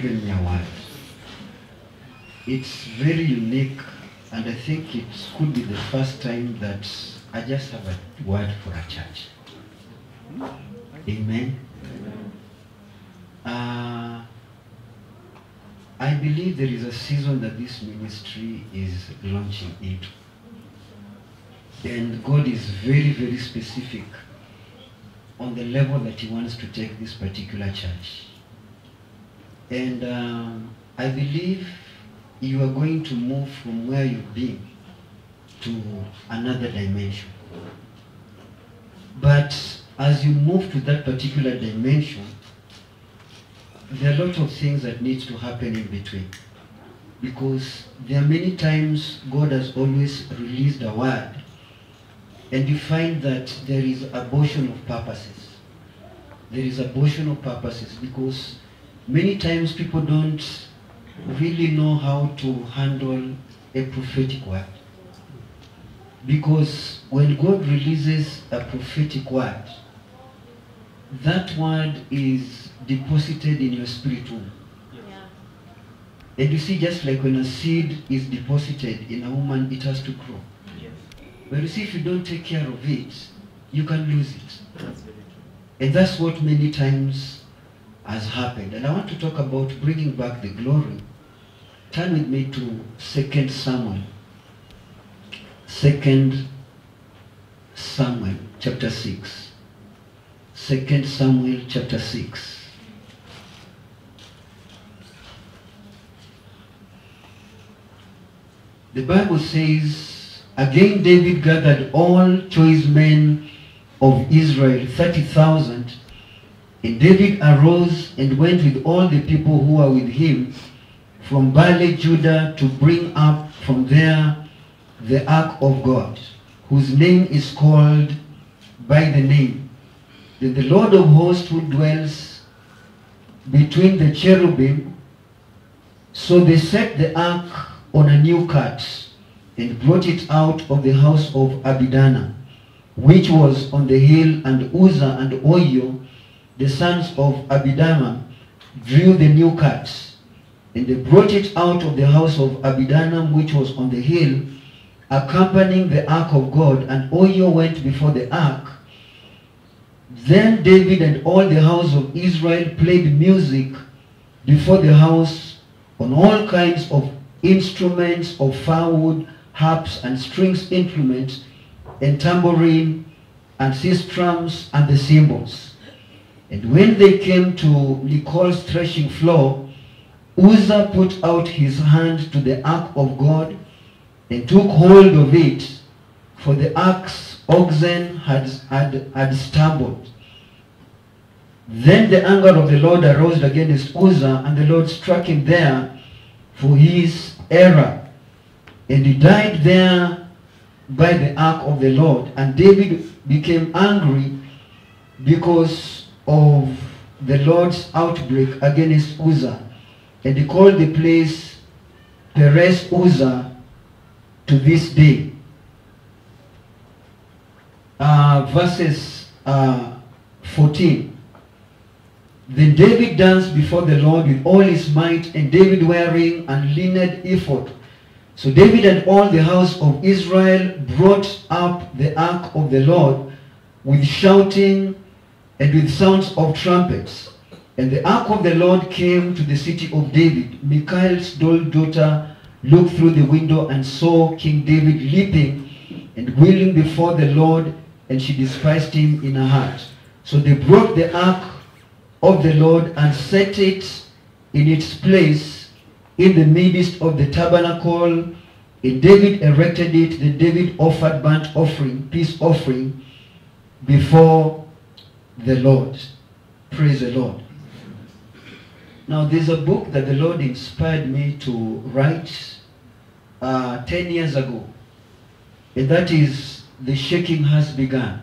given me a word. It's very unique, and I think it could be the first time that I just have a word for a church. Amen. I believe there is a season that this ministry is launching into. And God is very, very specific on the level that He wants to take this particular church. And I believe you are going to move from where you've been to another dimension. But as you move to that particular dimension, there are a lot of things that need to happen in between. Because there are many times God has always released a word, and you find that there is abortion of purposes. There is abortion of purposes because many times people don't really know how to handle a prophetic word. Because when God releases a prophetic word, that word is deposited in your spirit womb. And you see, just like when a seed is deposited in a woman, it has to grow. But you see, if you don't take care of it, you can lose it. And that's what many times has happened. And I want to talk about bringing back the glory. Turn with me to 2 Samuel. 2 Samuel chapter 6. 2 Samuel chapter 6. The Bible says, again David gathered all choice men of Israel, 30,000. And David arose and went with all the people who were with him from Baale, Judah, to bring up from there the ark of God, whose name is called by the name. Then the Lord of hosts, who dwells between the cherubim, so they set the ark on a new cart and brought it out of the house of Abidana, which was on the hill, and Uzzah and Oyo, the sons of Abidama, drew the new cart. And they brought it out of the house of Abidana, which was on the hill, accompanying the ark of God, and Oyo went before the ark. Then David and all the house of Israel played music before the house on all kinds of instruments of firewood, harps and strings instruments, and tambourine and sistrums and the cymbals. And when they came to Nichol's threshing floor, Uzzah put out his hand to the ark of God and took hold of it, for the ark's oxen had stumbled. Then the anger of the Lord arose against Uzzah, and the Lord struck him there for his error. And he died there by the ark of the Lord. And David became angry because of the Lord's outbreak against Uzzah. And he called the place Perez Uzzah to this day. Verses 14. Then David danced before the Lord with all his might, and David wearing an linen ephod. So David and all the house of Israel brought up the ark of the Lord with shouting and with sounds of trumpets. And the ark of the Lord came to the city of David. Michael's daughter looked through the window and saw King David leaping and wheeling before the Lord, and she despised him in her heart. So they brought the ark of the Lord and set it in its place in the midst of the tabernacle. And David erected it. Then David offered burnt offering, peace offering before the Lord. Praise the Lord. Now there's a book that the Lord inspired me to write 10 years ago. And that is The Shaking Has Begun.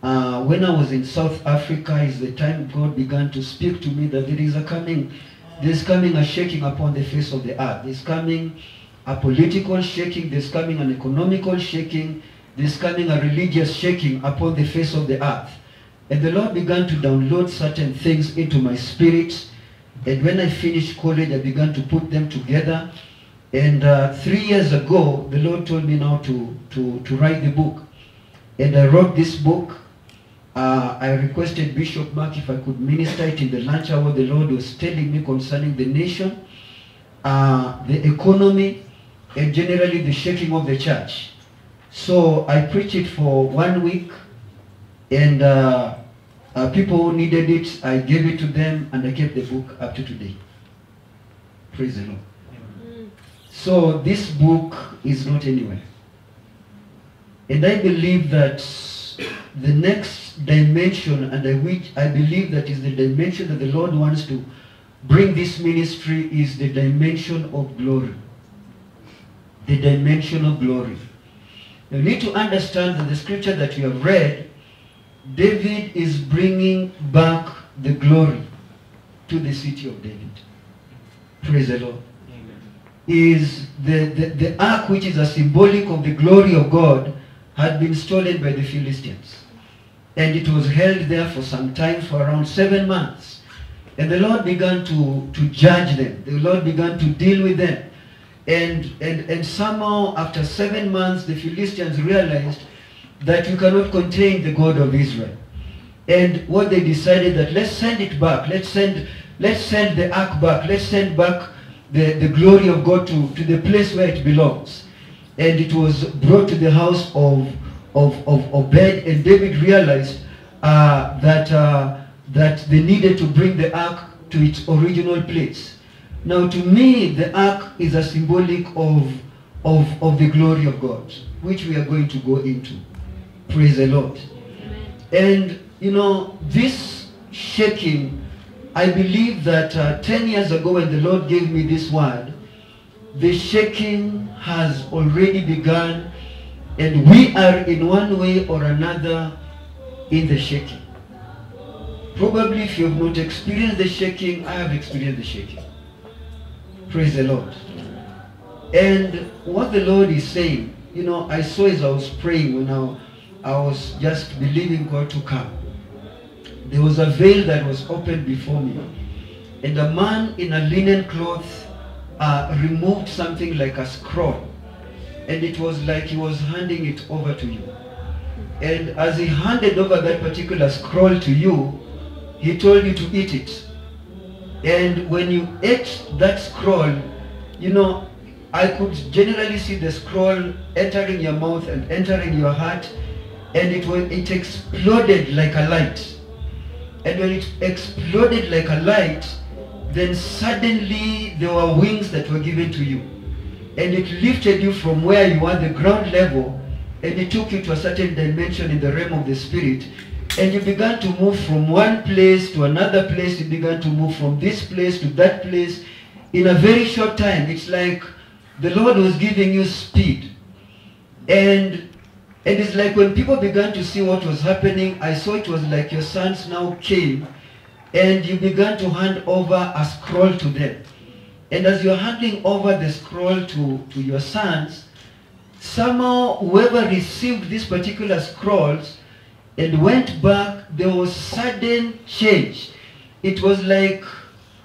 When I was in South Africa is the time God began to speak to me that there's coming a shaking upon the face of the earth. There's coming a political shaking, there's coming an economical shaking, there's coming a religious shaking upon the face of the earth. And the Lord began to download certain things into my spirit. And when I finished college, I began to put them together. And 3 years ago, the Lord told me now to write the book. And I wrote this book. I requested Bishop Mark if I could minister it in the lunch hour. The Lord was telling me concerning the nation, the economy, and generally the shaking of the church. So I preached it for 1 week, and people who needed it, I gave it to them, and I kept the book up to today. Praise the Lord. So this book is not anywhere. And I believe that the next dimension, and I believe that is the dimension that the Lord wants to bring this ministry, is the dimension of glory. The dimension of glory. You need to understand that the scripture that you have read, David is bringing back the glory to the city of David. Praise the Lord. Amen. Is the ark, which is a symbolic of the glory of God, had been stolen by the Philistines. And it was held there for some time, for around 7 months. And the Lord began to judge them. The Lord began to deal with them. And somehow, after 7 months, the Philistines realized that you cannot contain the God of Israel. And what they decided, that let's send it back. Let's send the ark back. Let's send back the glory of God to the place where it belongs. And it was brought to the house of Obed, and David realized that they needed to bring the ark to its original place. Now, to me, the ark is a symbolic of the glory of God, which we are going to go into. Praise the Lord. And, you know, this shaking, I believe that 10 years ago when the Lord gave me this word, the shaking has already begun, and we are in one way or another in the shaking. Probably if you have not experienced the shaking, I have experienced the shaking. Praise the Lord. And what the Lord is saying, you know, I saw as I was praying, when I was just believing God to come, there was a veil that was opened before me, and a man in a linen cloth removed something like a scroll, and it was like he was handing it over to you. And as he handed over that particular scroll to you, he told you to eat it. And when you ate that scroll, you know, I could generally see the scroll entering your mouth and entering your heart, and it exploded like a light. And when it exploded like a light, then suddenly there were wings that were given to you. And it lifted you from where you are, the ground level, and it took you to a certain dimension in the realm of the spirit. And you began to move from one place to another place. You began to move from this place to that place in a very short time. It's like the Lord was giving you speed. And it's like when people began to see what was happening, I saw it was like your sons now came, and you began to hand over a scroll to them. And as you're handing over the scroll to your sons, somehow whoever received these particular scrolls and went back, there was sudden change. It was like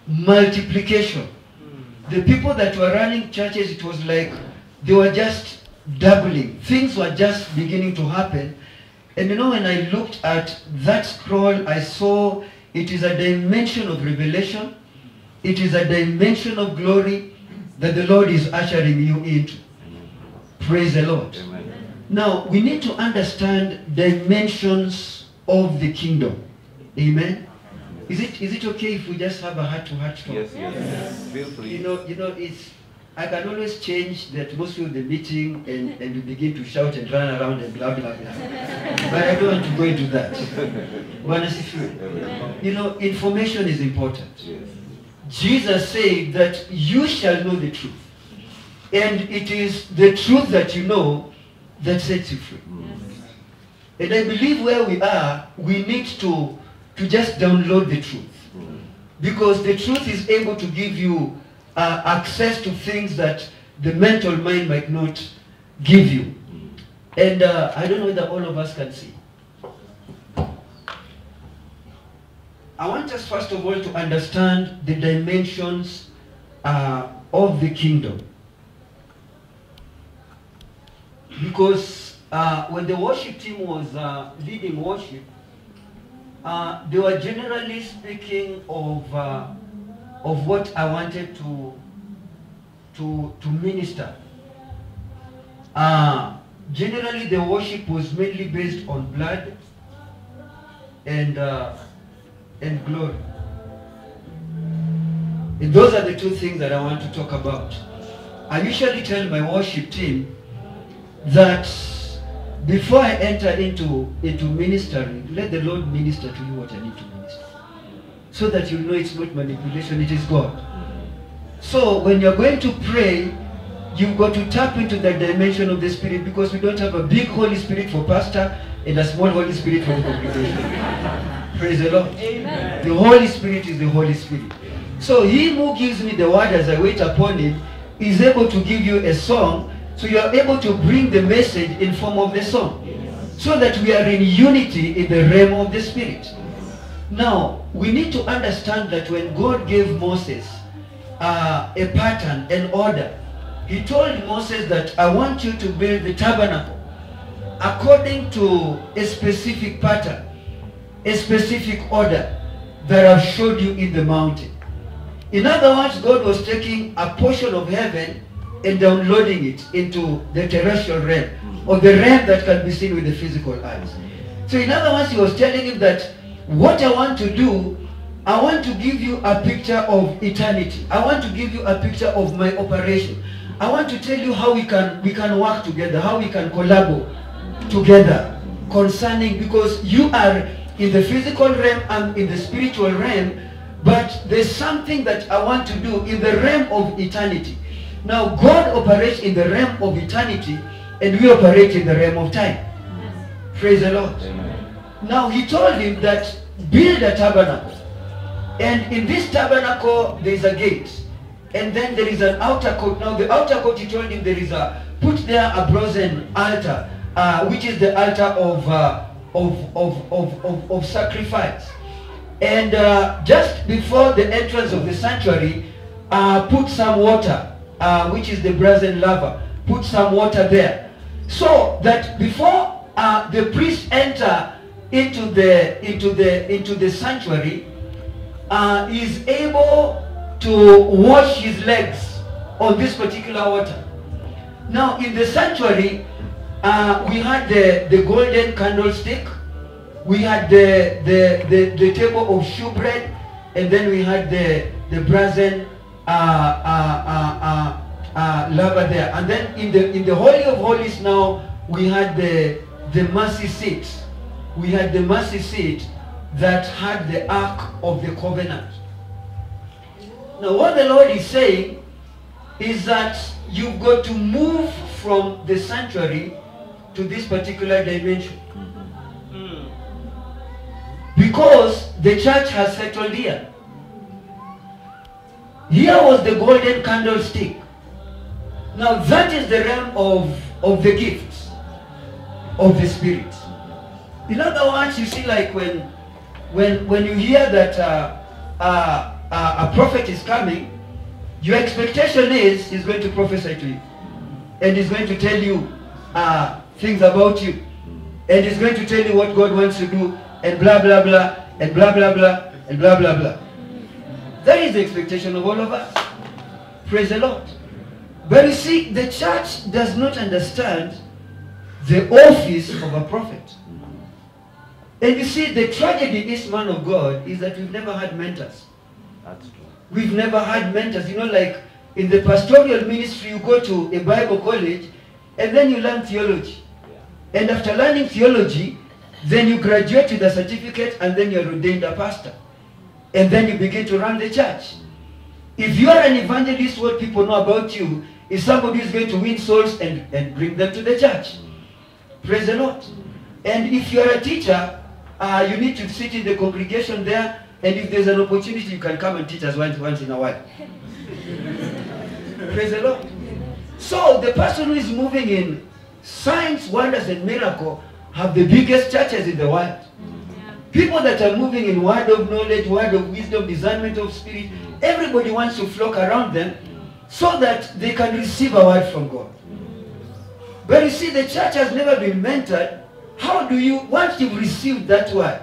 multiplication. The people that were running churches, it was like they were just doubling. Things were just beginning to happen. And you know, when I looked at that scroll, I saw it is a dimension of revelation. It is a dimension of glory that the Lord is ushering you into. Praise the Lord. Amen. Now, we need to understand dimensions of the kingdom. Amen. Is it okay if we just have a heart-to-heart talk? Yes. Feel free. You know, I can always change the atmosphere of the meeting and we begin to shout and run around and blah, blah, blah. But I don't want to go into that. You know, information is important. Yes. Jesus said that you shall know the truth. And it is the truth that you know that sets you free. And I believe where we are, we need to just download the truth. Because the truth is able to give you access to things that the mental mind might not give you. And I don't know whether all of us can see. I want us first of all to understand the dimensions of the kingdom. Because when the worship team was leading worship, they were generally speaking of what I wanted to minister. Generally, the worship was mainly based on blood and glory. And those are the two things that I want to talk about. I usually tell my worship team that before I enter into ministering, let the Lord minister to you what I need to minister. So that you know it's not manipulation, it is God. So when you're going to pray, you've got to tap into that dimension of the Spirit, because we don't have a big Holy Spirit for pastor and a small Holy Spirit for the congregation. Praise the Lord. Amen. The Holy Spirit is the Holy Spirit. So he who gives me the word as I wait upon it is able to give you a song, so you are able to bring the message in form of the song. So that we are in unity in the realm of the Spirit. Now, we need to understand that when God gave Moses a pattern, an order, he told Moses that I want you to build the tabernacle according to a specific pattern, a specific order that I've showed you in the mountain. In other words, God was taking a portion of heaven and downloading it into the terrestrial realm, or the realm that can be seen with the physical eyes. So in other words, he was telling him that what I want to do, I want to give you a picture of eternity. I want to give you a picture of my operation. I want to tell you how we can work together, how we can collaborate together concerning, because you are in the physical realm and in the spiritual realm, but there's something that I want to do in the realm of eternity. Now God operates in the realm of eternity and we operate in the realm of time. Praise the Lord. Amen. Now he told him that build a tabernacle, and in this tabernacle there is a gate. And then there is an outer court. Now the outer court, he told him, there is put there a brazen altar, which is the altar of sacrifice. And just before the entrance of the sanctuary, put some water, which is the brazen laver. Put some water there, so that before the priest enter into the sanctuary, is able to wash his legs on this particular water. Now in the sanctuary, we had the golden candlestick, we had the table of shewbread, and then we had the brazen laver there. And then in the Holy of Holies now, we had the mercy seat. We had the mercy seat that had the Ark of the Covenant. Now what the Lord is saying is that you've got to move from the sanctuary to this particular dimension. Because the church has settled here. Here was the golden candlestick. Now that is the realm of the gifts of the Spirit. In other words, you see, like when you hear that a prophet is coming, your expectation is he's going to prophesy to you, and he's going to tell you things about you, and he's going to tell you what God wants to do, and blah blah blah, and blah blah blah, and blah blah blah. That is the expectation of all of us. Praise the Lord. But you see, the church does not understand the office of a prophet. And you see, the tragedy is, man of God, is that we've never had mentors. That's true. We've never had mentors. You know, like in the pastoral ministry, you go to a Bible college and then you learn theology. Yeah. And after learning theology, then you graduate with a certificate and then you're ordained a pastor. And then you begin to run the church. If you are an evangelist, what people know about you is somebody who's going to win souls and bring them to the church. Praise the Lord. And if you are a teacher, you need to sit in the congregation there, and if there's an opportunity, you can come and teach us once in a while. Praise the Lord. So the person who is moving in signs, wonders, and miracle have the biggest churches in the world. People that are moving in word of knowledge, word of wisdom, discernment of spirit, everybody wants to flock around them so that they can receive a word from God. But you see, the church has never been mentored. How do you, once you've received that word,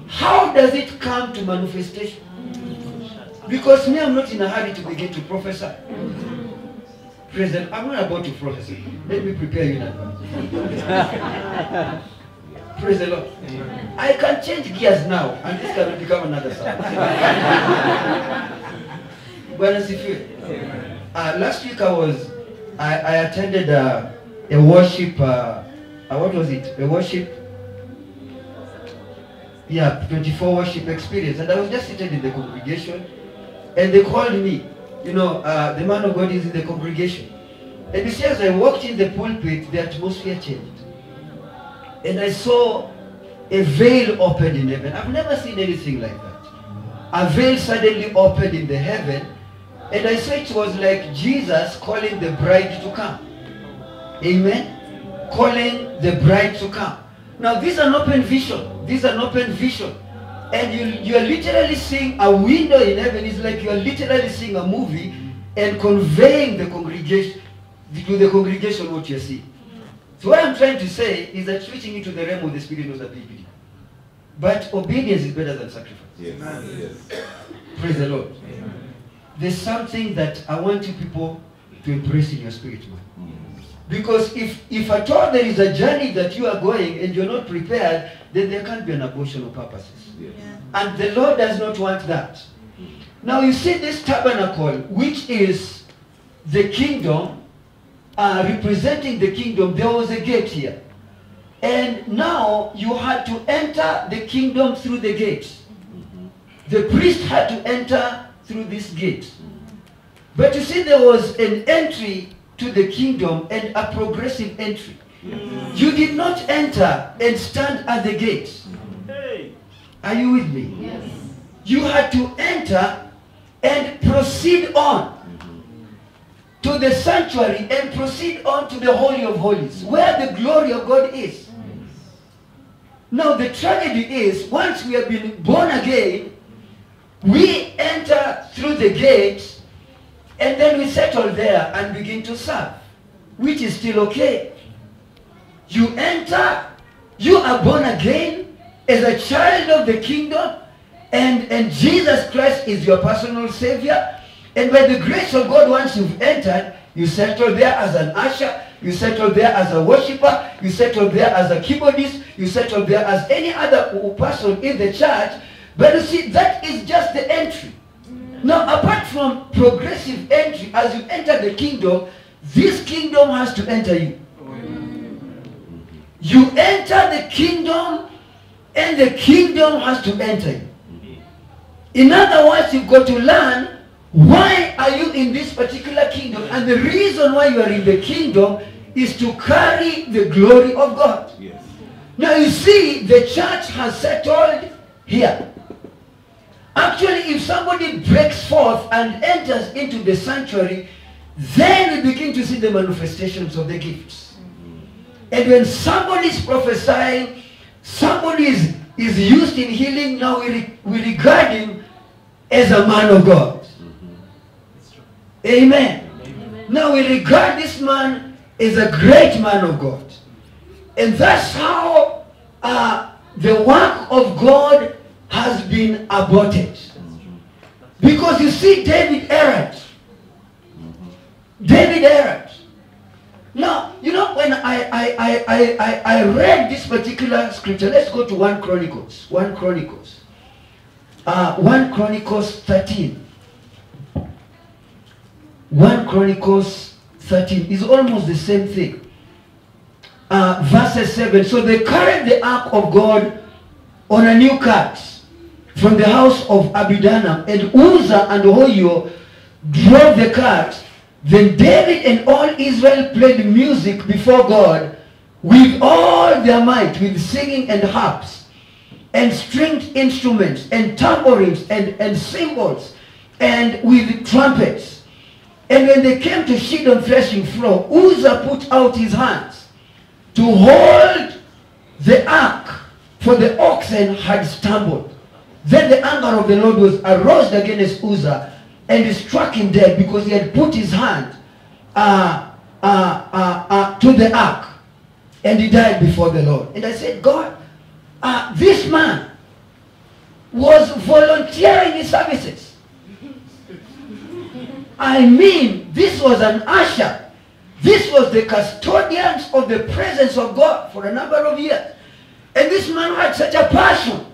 how does it come to manifestation? Because me, I'm not in a hurry to begin to prophesy. Praise the Lord. I'm not about to prophesy. Let me prepare you in advance. Praise the Lord. I can change gears now, and this can become another song. Last week I attended a worship, what was it? A worship, 24 worship experience. And I was just seated in the congregation, and they called me. You know, the man of God is in the congregation. And you see, as I walked in the pulpit, the atmosphere changed. And I saw a veil opened in heaven. I've never seen anything like that. A veil suddenly opened in the heaven, and I saw it was like Jesus calling the bride to come. Amen? Calling the bride to come. Now, this is an open vision. This is an open vision. And you are literally seeing a window in heaven. It's like you are literally seeing a movie and conveying the congregation to the congregation what you see. So what I'm trying to say is that switching into the realm of the Spirit was a big deal. But obedience is better than sacrifice. Yes. Yes. Praise the Lord. Amen. There's something that I want you people to embrace in your spirit, man. Because if at all there is a journey that you are going and you're not prepared, then there can't be an abortion of purposes. Yes. Yeah. And the Lord does not want that. Now you see this tabernacle, which is the kingdom, representing the kingdom. There was a gate here. And now you had to enter the kingdom through the gate. The priest had to enter through this gate. But you see, there was an entry to the kingdom and a progressive entry. You did not enter and stand at the gate. Are you with me? Yes. You had to enter and proceed on to the sanctuary and proceed on to the Holy of Holies, where the glory of God is. Now the tragedy is, once we have been born again, we enter through the gate and then we settle there and begin to serve, which is still okay. You enter, you are born again as a child of the kingdom, and Jesus Christ is your personal Savior. And by the grace of God, once you've entered, you settle there as an usher, you settle there as a worshiper, you settle there as a keyboardist, you settle there as any other person in the church. But you see, that is just the entry. Now, apart from progressive entry, as you enter the kingdom, this kingdom has to enter you. You enter the kingdom, and the kingdom has to enter you. In other words, you've got to learn, why are you in this particular kingdom? And the reason why you are in the kingdom is to carry the glory of God. Yes. Now you see, the church has settled here. Actually, if somebody breaks forth and enters into the sanctuary, then we begin to see the manifestations of the gifts. And when somebody is prophesying, somebody is used in healing, now we regard him as a man of God. Amen. Amen. Now we regard this man as a great man of God. And that's how the work of God has been aborted. Because you see, David erred. David erred. Now, you know, when I read this particular scripture, let's go to 1 Chronicles. 1 Chronicles. 1 Chronicles 13. 1 Chronicles 13 is almost the same thing. Verses 7. So they carried the ark of God on a new cart from the house of Abidana, and Uzzah and Ohio drove the cart. Then David and all Israel played music before God with all their might, with singing and harps, and stringed instruments, and tambourines, and cymbals, and with trumpets. And when they came to Shidon threshing floor, Uzzah put out his hands to hold the ark for the oxen had stumbled. Then the anger of the Lord was aroused against Uzzah, and he struck him dead because he had put his hand to the ark, and he died before the Lord. And I said, God, this man was volunteering his services. I mean, this was an usher. This was the custodians of the presence of God for a number of years. And this man had such a passion,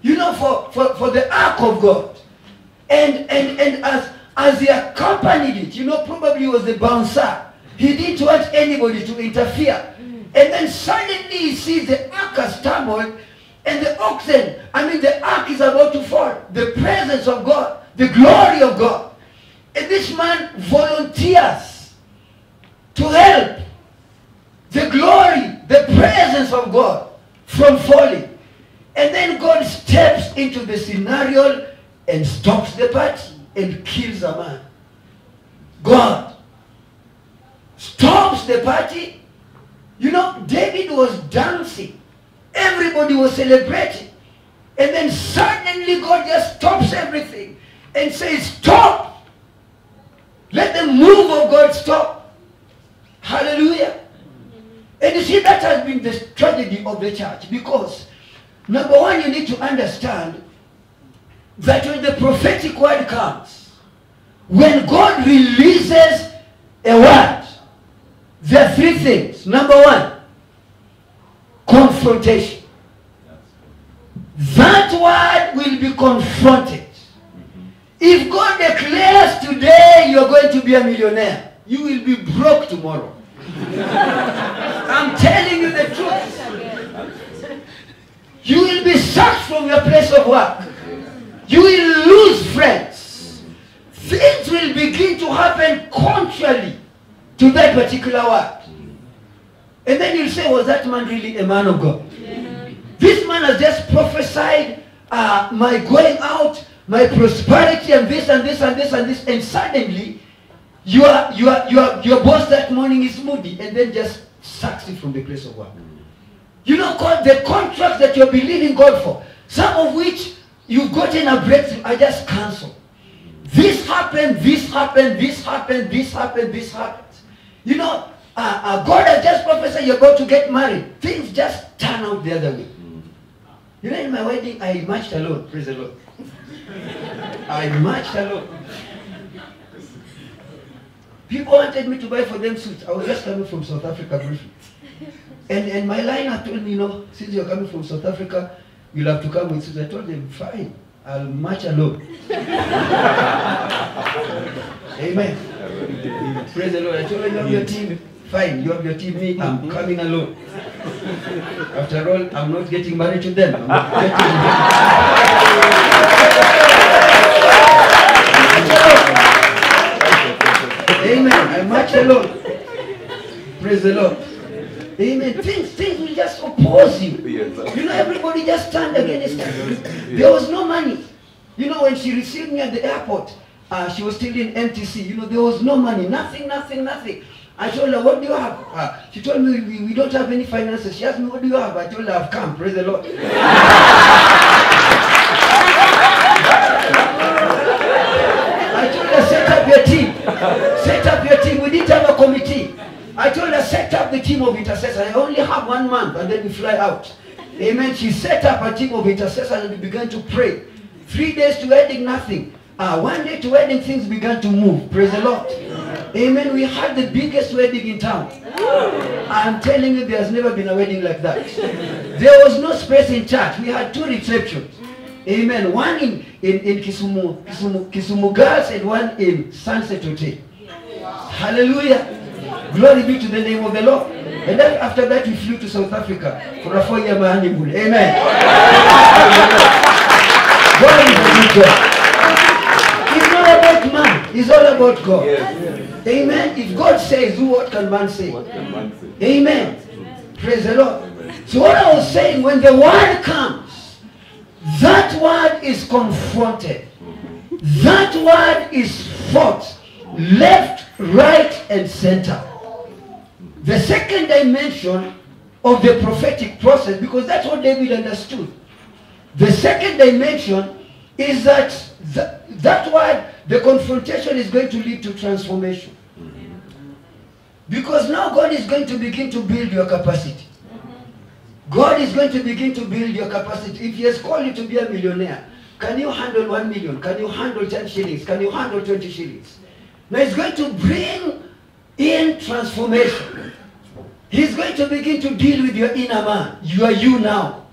you know, for the ark of God. And as he accompanied it, you know, probably he was the bouncer. He didn't want anybody to interfere. And then suddenly he sees the ark has stumbled, and the oxen, the ark is about to fall. The presence of God, the glory of God. And this man volunteers to help the glory, the presence of God from falling. And then God steps into the scenario and stops the party and kills a man. God stops the party. You know, David was dancing. Everybody was celebrating. And then suddenly God just stops everything and says, stop. Let the move of God stop. Hallelujah. And you see, that has been the tragedy of the church, because number one, you need to understand that when the prophetic word comes, when God releases a word, there are three things. Number one, confrontation. That word will be confronted. If God declares today you are going to be a millionaire, you will be broke tomorrow. I'm telling you the truth. You will be sacked from your place of work. You will lose friends. Things will begin to happen contrary to that particular word. And then you'll say, was that man really a man of God? Yeah. This man has just prophesied my going out, my prosperity, and this and this and this and this, and suddenly your boss that morning is moody and then just sacks you from the place of work. You know, the contracts that you're believing God for, some of which you've gotten a breakthrough, are just cancelled. This happened, this happened, this happened, this happened, this happened. You know, God has just prophesied you're going to get married. Things just turn out the other way. You know, in my wedding, I marched alone. Praise the Lord. I marched alone. People wanted me to buy for them suits. I was just coming from South Africa briefly. And my liner told me, you know, since you're coming from South Africa, you'll have to come with suits. I told them, fine, I'll march alone. Amen. Praise the Lord. I told them, you have your team. Fine, you have your team. Me, I'm coming alone. After all, I'm not getting married to them. I'm not Amen. I march alone. Praise the Lord. Amen. Things will just oppose you. You know, everybody just stand against her. There was no money. You know, when she received me at the airport, she was still in MTC. You know, there was no money. Nothing. I told her, what do you have? She told me, we don't have any finances. She asked me, what do you have? I told her, I've come. Praise the Lord. I told her, set up your team. Set up your team. We didn't have a committee. I told her, set up the team of intercessors. I only have 1 month and then we fly out. Amen. She set up a team of intercessors and we began to pray. 3 days to wedding, nothing. 1 day to wedding, things began to move. Praise the Lord. Amen. We had the biggest wedding in town. I'm telling you, there's never been a wedding like that. There was no space in church. We had 2 receptions. Amen. One in Kisumu Girls and one in Sunset Hotel. Hallelujah. Glory be to the name of the Lord. And then after that we flew to South Africa for a 4-year honeymoon. Amen. God is a good God. It's not about man. It's all about God. Yes. Amen. If God says, do what can man say? What can man say? Amen. Praise the Lord. Amen. So what I was saying, when the word comes, that word is confronted. That word is fought. Left, right, and center. The second dimension of the prophetic process, because that's what David understood. The second dimension is that that word, the confrontation is going to lead to transformation. Because now God is going to begin to build your capacity. God is going to begin to build your capacity. If He has called you to be a millionaire, can you handle 1 million? Can you handle 10 shillings? Can you handle 20 shillings? Now He's going to bring in transformation. He's going to begin to deal with your inner man. You are you now.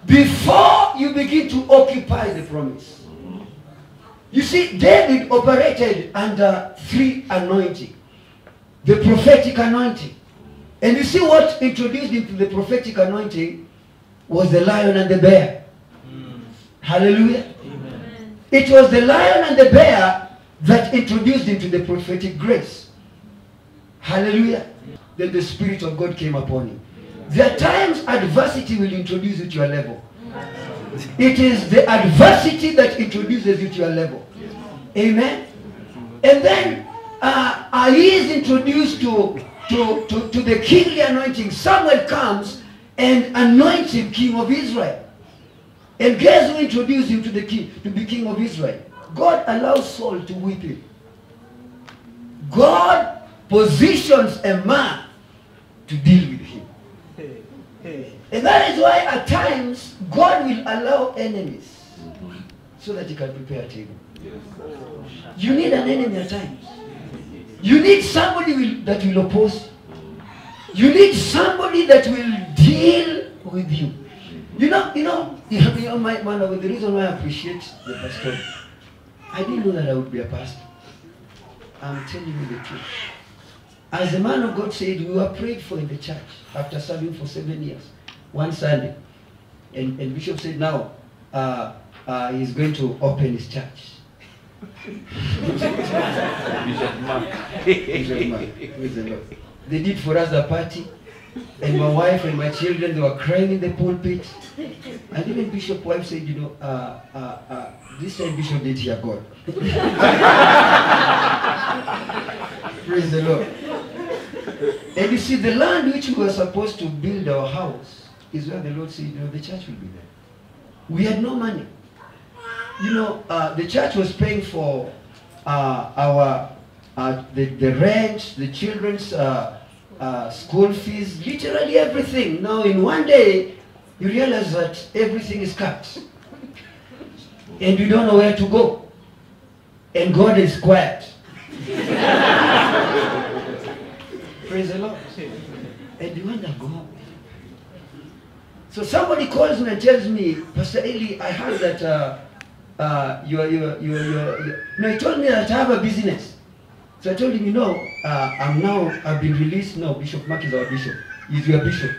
Before you begin to occupy the promise. You see, David operated under 3 anointing. The prophetic anointing. And you see what introduced him to the prophetic anointing was the lion and the bear. Hallelujah. Amen. It was the lion and the bear that introduced him to the prophetic grace. Hallelujah. Then the Spirit of God came upon him. There are times adversity will introduce you to your level. It is the adversity that introduces you to your level. Amen. And then he is introduced to the kingly anointing. Samuel comes and anoints him king of Israel. And guess who introduced him to the king, to be king of Israel? God allows Saul to whip him. God positions a man to deal with him. And that is why at times God will allow enemies so that He can prepare a table. You need an enemy at times. You need somebody that will oppose you. You need somebody that will deal with you. You know, the reason why I appreciate the pastor, I didn't know that I would be a pastor. I'm telling you the truth. As the man of God said, we were prayed for in the church after serving for 7 years, one Sunday. And Bishop said, now he's going to open his church. Bishop Mark. Praise the Lord. They did for us a party. And my wife and my children, they were crying in the pulpit. And even Bishop's wife said, you know, this time Bishop did hear God. Praise the Lord. And you see, the land which we were supposed to build our house is where the Lord said, you know, the church will be there. We had no money. You know, the church was paying for the rent, the children's school fees, literally everything. Now in one day, you realize that everything is cut. And you don't know where to go. And God is quiet. Praise the Lord. And you wonder, God. So somebody calls me and tells me, Pastor Eli, I heard that no, he told me that I have a business. So I told him, you know, I've been released now. Bishop Mark is our bishop. He's your bishop.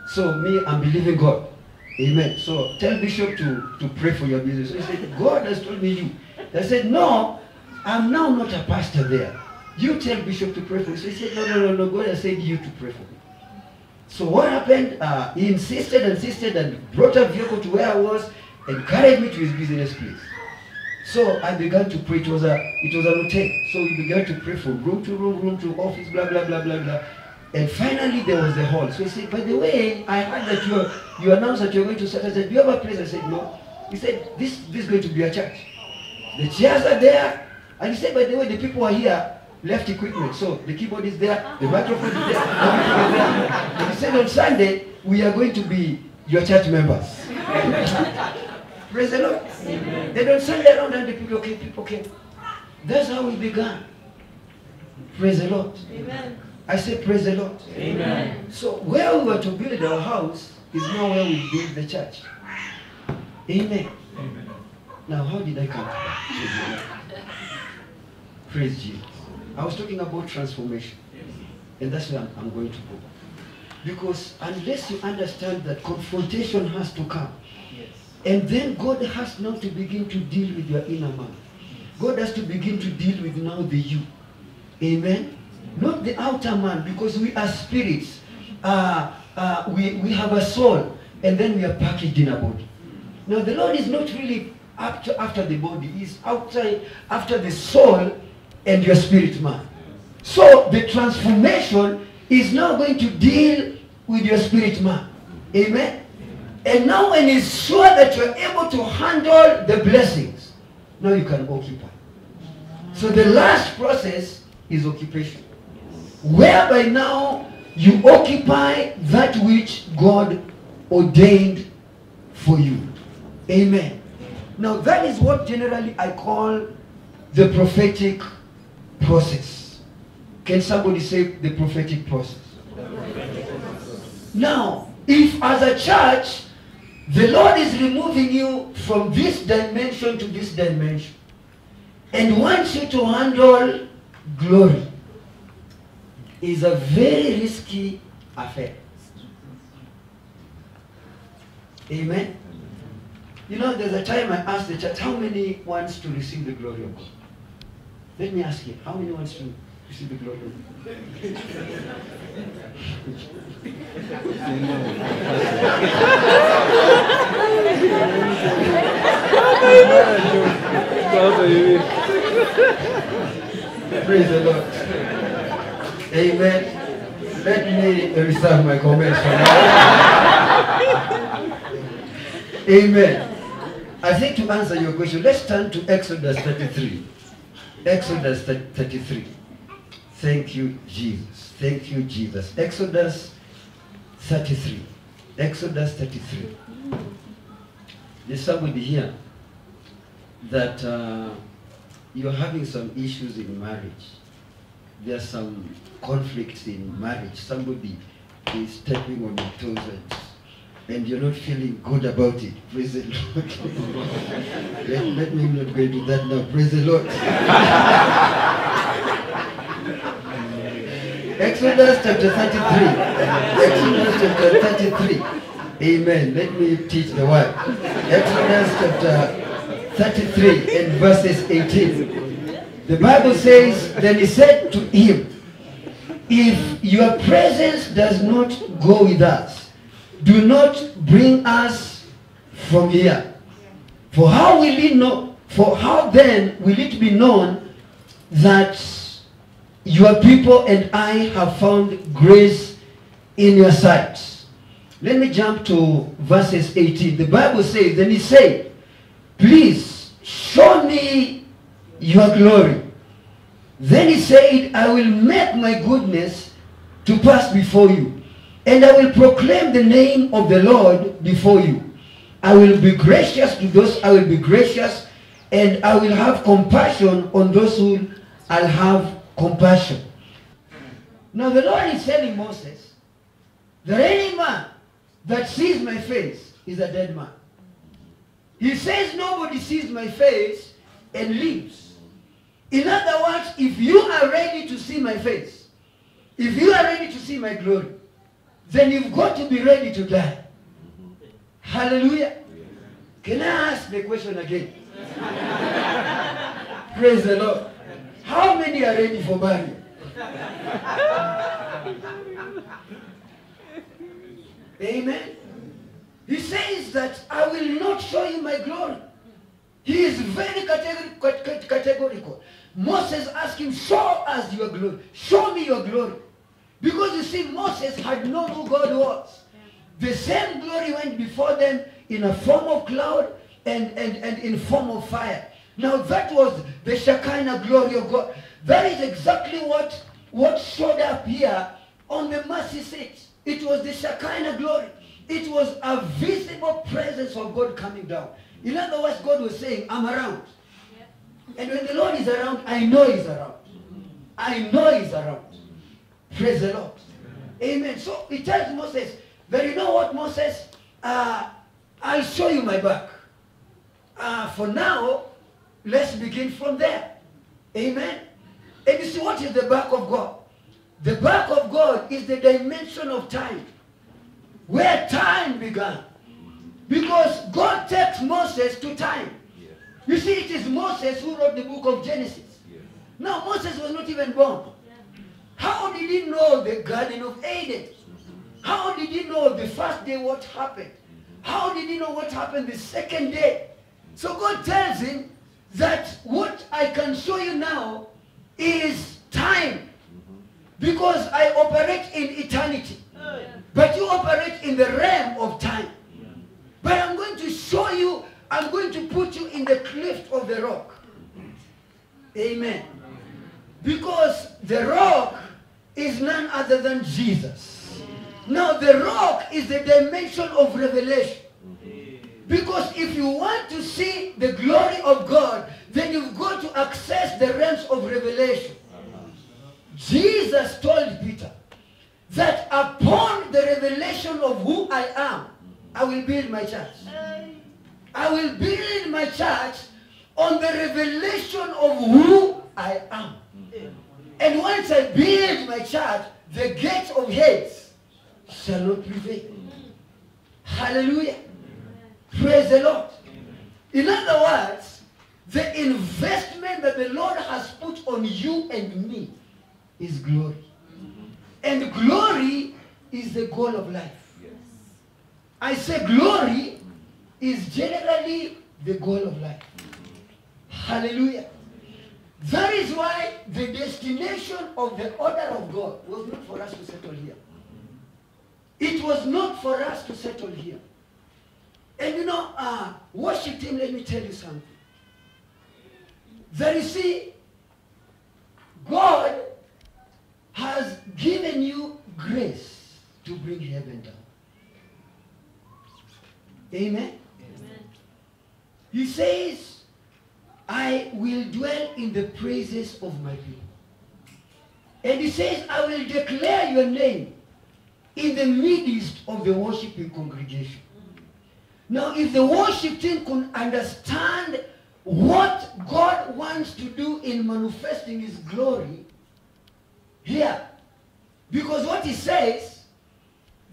So me, I'm believing God. Amen. So tell Bishop to pray for your business. So he said, God has told me you. I said, no, I'm now not a pastor there. You tell Bishop to pray for me. So he said, no, God has said you to pray for me. So what happened, he insisted and brought a vehicle to where I was and carried me to his business place. So I began to pray. It was an hotel. So we began to pray from room to office, blah, blah, blah, blah, blah. And finally there was the hall. So he said, by the way, I heard that you announced that you're going to start. I said, do you have a place? I said, no. He said, this is going to be a church. The chairs are there. And he said, by the way, the people are here, left equipment. So the keyboard is there, the microphone is there, everything is there. And he said, on Sunday, we are going to be your church members. Praise the Lord. Amen. They don't stand around and the people came. That's how we began. Praise the Lord. Amen. I said, praise the Lord. Amen. So where we were to build our house is now where we build the church. Amen. Amen. Now how did I come to that? Praise Jesus. I was talking about transformation. And that's where I'm going to go. Because unless you understand that confrontation has to come, and then God has now to begin to deal with your inner man. God has to begin to deal with now the you. Amen? Not the outer man, because we are spirits. We have a soul, and then we are packaged in a body. Now the Lord is not really after the body. He's after the soul and your spirit man. So the transformation is now going to deal with your spirit man. Amen. And now when he's sure that you're able to handle the blessings, now you can occupy. So the last process is occupation. Whereby now you occupy that which God ordained for you. Amen. Now that is what generally I call the prophetic process. Can somebody say the prophetic process? Now, if as a church, the Lord is removing you from this dimension to this dimension and wants you to handle glory, is a very risky affair. Amen. You know, there's a time I asked the church, how many wants to receive the glory of God? Let me ask you, how many wants to receive the glory of God? Praise the Lord. Amen. Let me reserve my comments for now. Amen. I think to answer your question, let's turn to Exodus 33. Exodus 33. Thank you, Jesus. Thank you, Jesus. Exodus 33. Exodus 33. There's somebody here that you're having some issues in marriage. There's some conflicts in marriage. Somebody is stepping on your toes and you're not feeling good about it. Praise the Lord. let me not go into that now. Praise the Lord. Exodus chapter 33. Exodus chapter 33. Amen. Let me teach the word. Exodus chapter 33 and verses 18. The Bible says, then he said to him, if your presence does not go with us, do not bring us from here. For how will it know? For how then will it be known that your people and I have found grace in your sight? Let me jump to verses 18. The Bible says, then he said, please show me your glory. Then he said, I will make my goodness to pass before you, and I will proclaim the name of the Lord before you. I will be gracious to those I will be gracious, and I will have compassion on those who I'll have compassion. Now the Lord is telling Moses that any man that sees my face is a dead man. He says nobody sees my face and lives. In other words, if you are ready to see my face, if you are ready to see my glory, then you've got to be ready to die. Hallelujah. Can I ask the question again? Praise the Lord. How many are ready for burial? Amen. He says that I will not show you my glory. He is very categorical. Moses asked him, show us your glory. Show me your glory. Because you see, Moses had known who God was. The same glory went before them in a form of cloud and in form of fire. Now that was the Shekinah glory of God. That is exactly what showed up here on the mercy seat. It was the Shekinah glory. It was a visible presence of God coming down. In other words, God was saying, I'm around. And when the Lord is around, I know he's around. I know he's around. Praise the Lord. Amen. So he tells Moses, that you know what, Moses? I'll show you my back. For now, let's begin from there. Amen. And you see, what is the back of God? The back of God is the dimension of time, where time began. Because God takes Moses to time. You see, it is Moses who wrote the book of Genesis. Now, Moses was not even born. How did he know the Garden of Eden? How did he know the first day what happened? How did he know what happened the second day? So God tells him that what I can show you now is time. Because I operate in eternity. But you operate in the realm of time. But I'm going to show you, I'm going to put you in the cleft of the rock. Amen. Because the rock is none other than Jesus. Now the rock is the dimension of revelation. Because if you want to see the glory of God, then you've got to access the realms of revelation. Jesus told Peter that upon the revelation of who I am, I will build my church. I will build my church on the revelation of who I am. And once I build my church, the gates of Hades shall not prevail. Hallelujah. Praise the Lord. In other words, the investment that the Lord has put on you and me is glory. And glory is the goal of life. I say glory is generally the goal of life. Hallelujah. That is why the destination of the order of God was not for us to settle here. It was not for us to settle here. And you know, worship team, let me tell you something. That you see, God has given you grace to bring heaven down. Amen? Amen. He says, I will dwell in the praises of my people. And he says, I will declare your name in the midst of the worshiping congregation. Now, if the worship team could understand what God wants to do in manifesting his glory here, because what he says,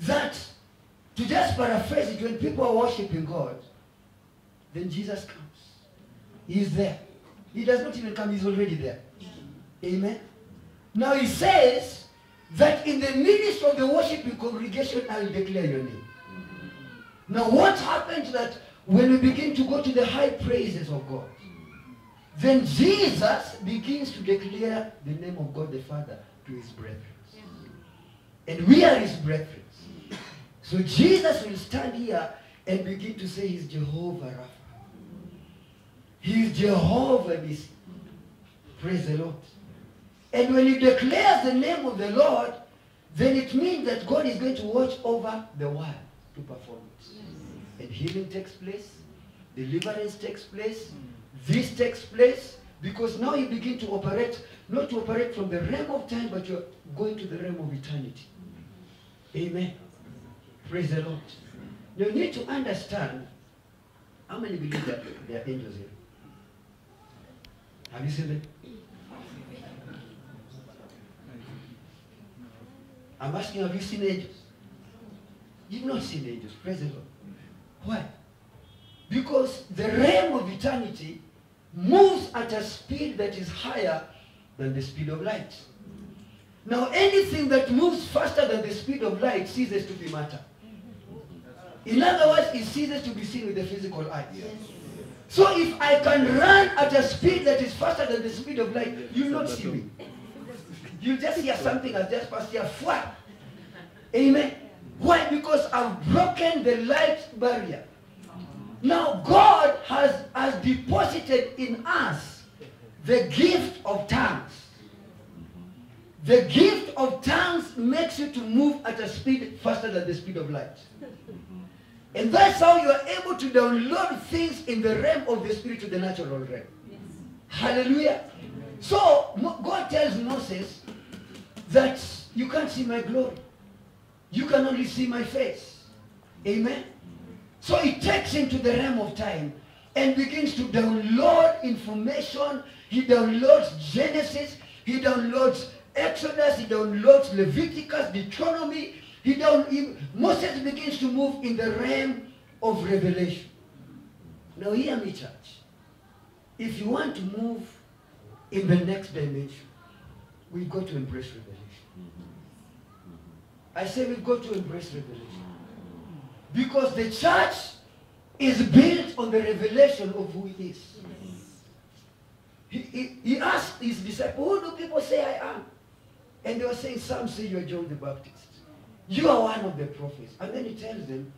that, to just paraphrase it, when people are worshiping God, then Jesus comes. He is there. He does not even come, he's already there. Amen. Now he says that in the midst of the worshiping congregation, I will declare your name. Now what happens that when we begin to go to the high praises of God, then Jesus begins to declare the name of God the Father to his brethren. And we are his brethren. So Jesus will stand here and begin to say he's Jehovah Rapha. He's Jehovah Nissi. Praise the Lord. And when he declares the name of the Lord, then it means that God is going to watch over the world to perform it. And healing takes place, deliverance takes place, this takes place, because now you begin to operate, not to operate from the realm of time, but you're going to the realm of eternity. Amen. Praise the Lord. You need to understand, how many believe that there are angels here? Have you seen them? I'm asking, have you seen angels? You've not seen angels. Praise the Lord. Why? Because the realm of eternity moves at a speed that is higher than the speed of light. Now anything that moves faster than the speed of light ceases to be matter. In other words, it ceases to be seen with the physical eye. So if I can run at a speed that is faster than the speed of light, you will not see me. You just hear something has just passed here. Amen. Why? Because I've broken the light barrier. Now God has deposited in us the gift of tongues. The gift of tongues makes you to move at a speed faster than the speed of light. And that's how you are able to download things in the realm of the spirit to the natural realm. Yes. Hallelujah. So God tells Moses that you can't see my glory. You can only see my face. Amen. So he takes him to the realm of time and begins to download information. He downloads Genesis. He downloads Exodus. He downloads Leviticus, Deuteronomy. Moses begins to move in the realm of revelation. Now hear me, church. If you want to move in the next dimension, we've got to embrace revelation. I say we've got to embrace revelation. Because the church is built on the revelation of who he is. He asked his disciples, who do people say I am? And they were saying, some say you are John the Baptist. You are one of the prophets. And then he tells them,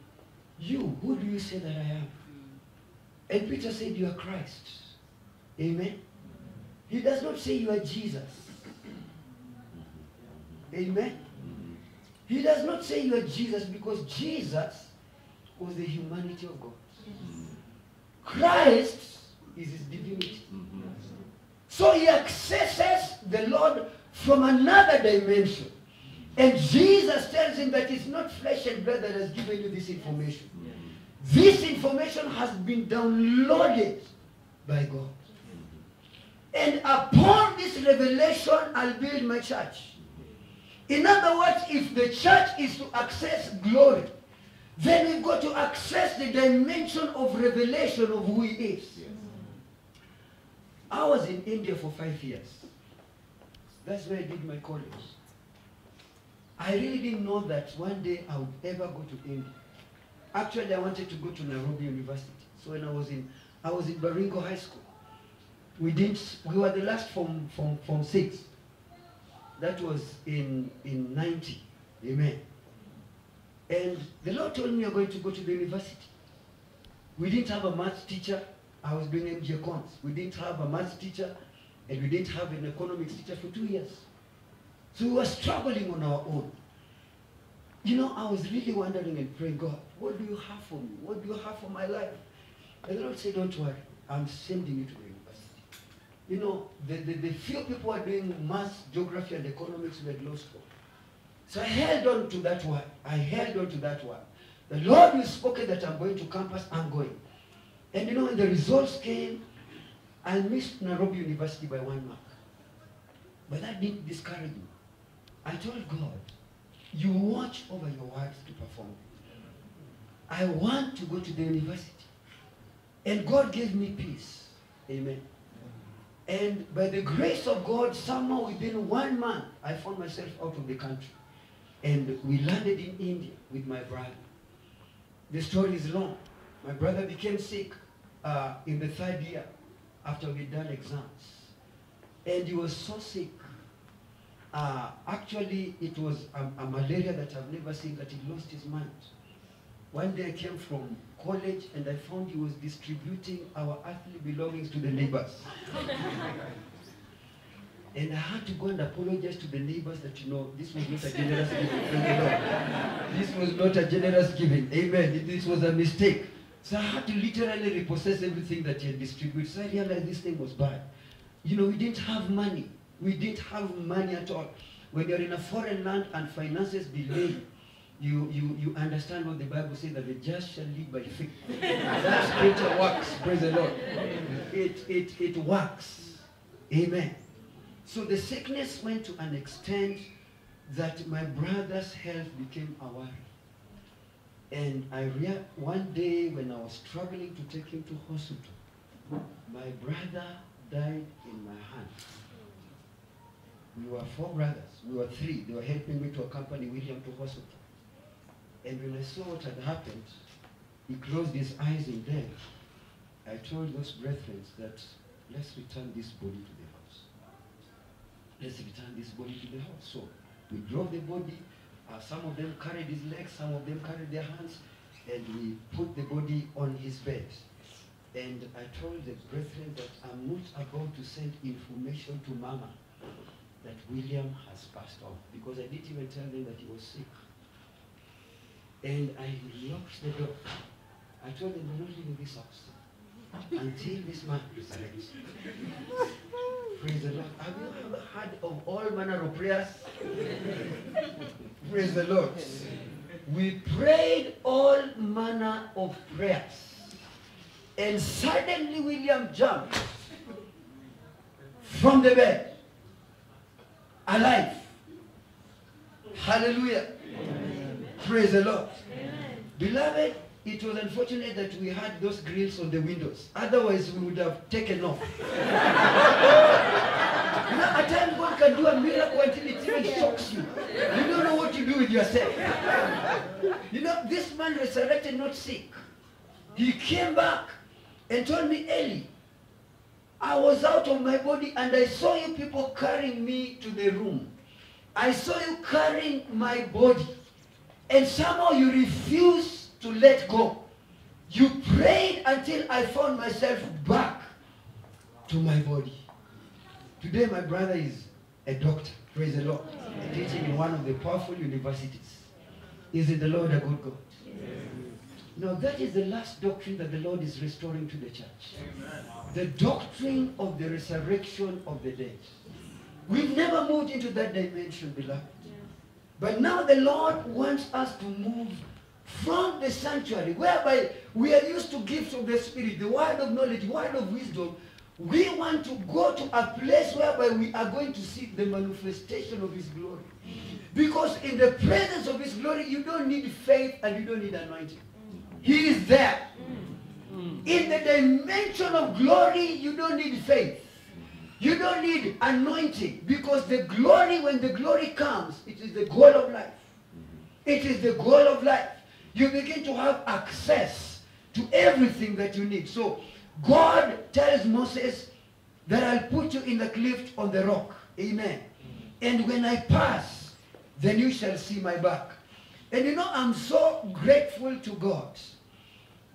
you, who do you say that I am? And Peter said, you are Christ. Amen. He does not say you are Jesus. Amen. He does not say you are Jesus because Jesus was the humanity of God. Christ is his divinity. So he accesses the Lord from another dimension. And Jesus tells him that it's not flesh and blood that has given you this information. This information has been downloaded by God. And upon this revelation, I'll build my church. In other words, if the church is to access glory, then we've got to access the dimension of revelation of who he is. I was in India for 5 years. That's where I did my college. I really didn't know that one day I would ever go to India. Actually, I wanted to go to Nairobi University. So when I was in Baringo High School. We were the last from 6. That was in 90. Amen. And the Lord told me you're going to go to the university. We didn't have a maths teacher. I was doing MG Cons. We didn't have a maths teacher, and we didn't have an economics teacher for 2 years. So we were struggling on our own. You know, I was really wondering and praying, God, what do you have for me? What do you have for my life? And the Lord said, don't worry, I'm sending you to the university. You know, the few people who are doing maths, geography, and economics were at low score. So I held on to that one. The Lord has spoken that I'm going to campus, I'm going. And you know, when the results came, I missed Nairobi University by 1 mark. But that didn't discourage me. I told God, you watch over your words to perform. I want to go to the university. And God gave me peace. Amen. And by the grace of God, somehow within 1 month, I found myself out of the country. And we landed in India with my brother. The story is long. My brother became sick in the 3rd year after we'd done exams. And he was so sick. Actually, it was a malaria that I've never seen, that he lost his mind. One day I came from college and I found he was distributing our earthly belongings to the neighbors. And I had to go and apologize to the neighbors that, you know, this was not a generous giving. This was not a generous giving. Amen. This was a mistake. So I had to literally repossess everything that he had distributed. So I realized this thing was bad. You know, we didn't have money. We didn't have money at all. When you're in a foreign land and finances delay, you understand what the Bible says, that the just shall live by faith. That scripture works. Praise the Lord. It works. Amen. So the sickness went to an extent that my brother's health became a worry. And one day when I was struggling to take him to hospital, my brother died in my hand. We were 4 brothers. We were 3. They were helping me to accompany William to hospital. And when I saw what had happened, he closed his eyes in death. I told those brethren that let's return this body to the house. Let's return this body to the house. So we drove the body. Some of them carried his legs, some of them carried their hands, and we put the body on his bed. And I told the brethren that I'm not about to send information to Mama that William has passed on, because I didn't even tell them that he was sick. And I locked the door. I told them, we're not leaving this house until this man resurrects. Praise the Lord. Have you ever heard of all manner of prayers? Praise the Lord. We prayed all manner of prayers. And suddenly William jumped from the bed, alive. Hallelujah. Amen. Praise the Lord. Amen. Beloved, it was unfortunate that we had those grills on the windows. Otherwise, we would have taken off. You know, at times God can do a miracle until it even shocks you. You don't know what to do with yourself. You know, this man resurrected not sick. He came back and told me, Eli, I was out of my body and I saw you people carrying me to the room. I saw you carrying my body. And somehow you refuse to let go. You prayed until I found myself back to my body. Today my brother is a doctor, praise the Lord, and teaching in one of the powerful universities. Isn't the Lord a good God? Now that is the last doctrine that the Lord is restoring to the church. Amen. The doctrine of the resurrection of the dead. We've never moved into that dimension, beloved. Yeah. But now the Lord wants us to move from the sanctuary, whereby we are used to gifts of the Spirit, the word of knowledge, word of wisdom. We want to go to a place whereby we are going to see the manifestation of His glory. Because in the presence of His glory, you don't need faith and you don't need anointing. He is there. In the dimension of glory, you don't need faith. You don't need anointing. Because the glory, when the glory comes, it is the goal of life. It is the goal of life. You begin to have access to everything that you need. So, God tells Moses that I'll put you in the cliff on the rock. Amen. And when I pass, then you shall see my back. And you know, I'm so grateful to God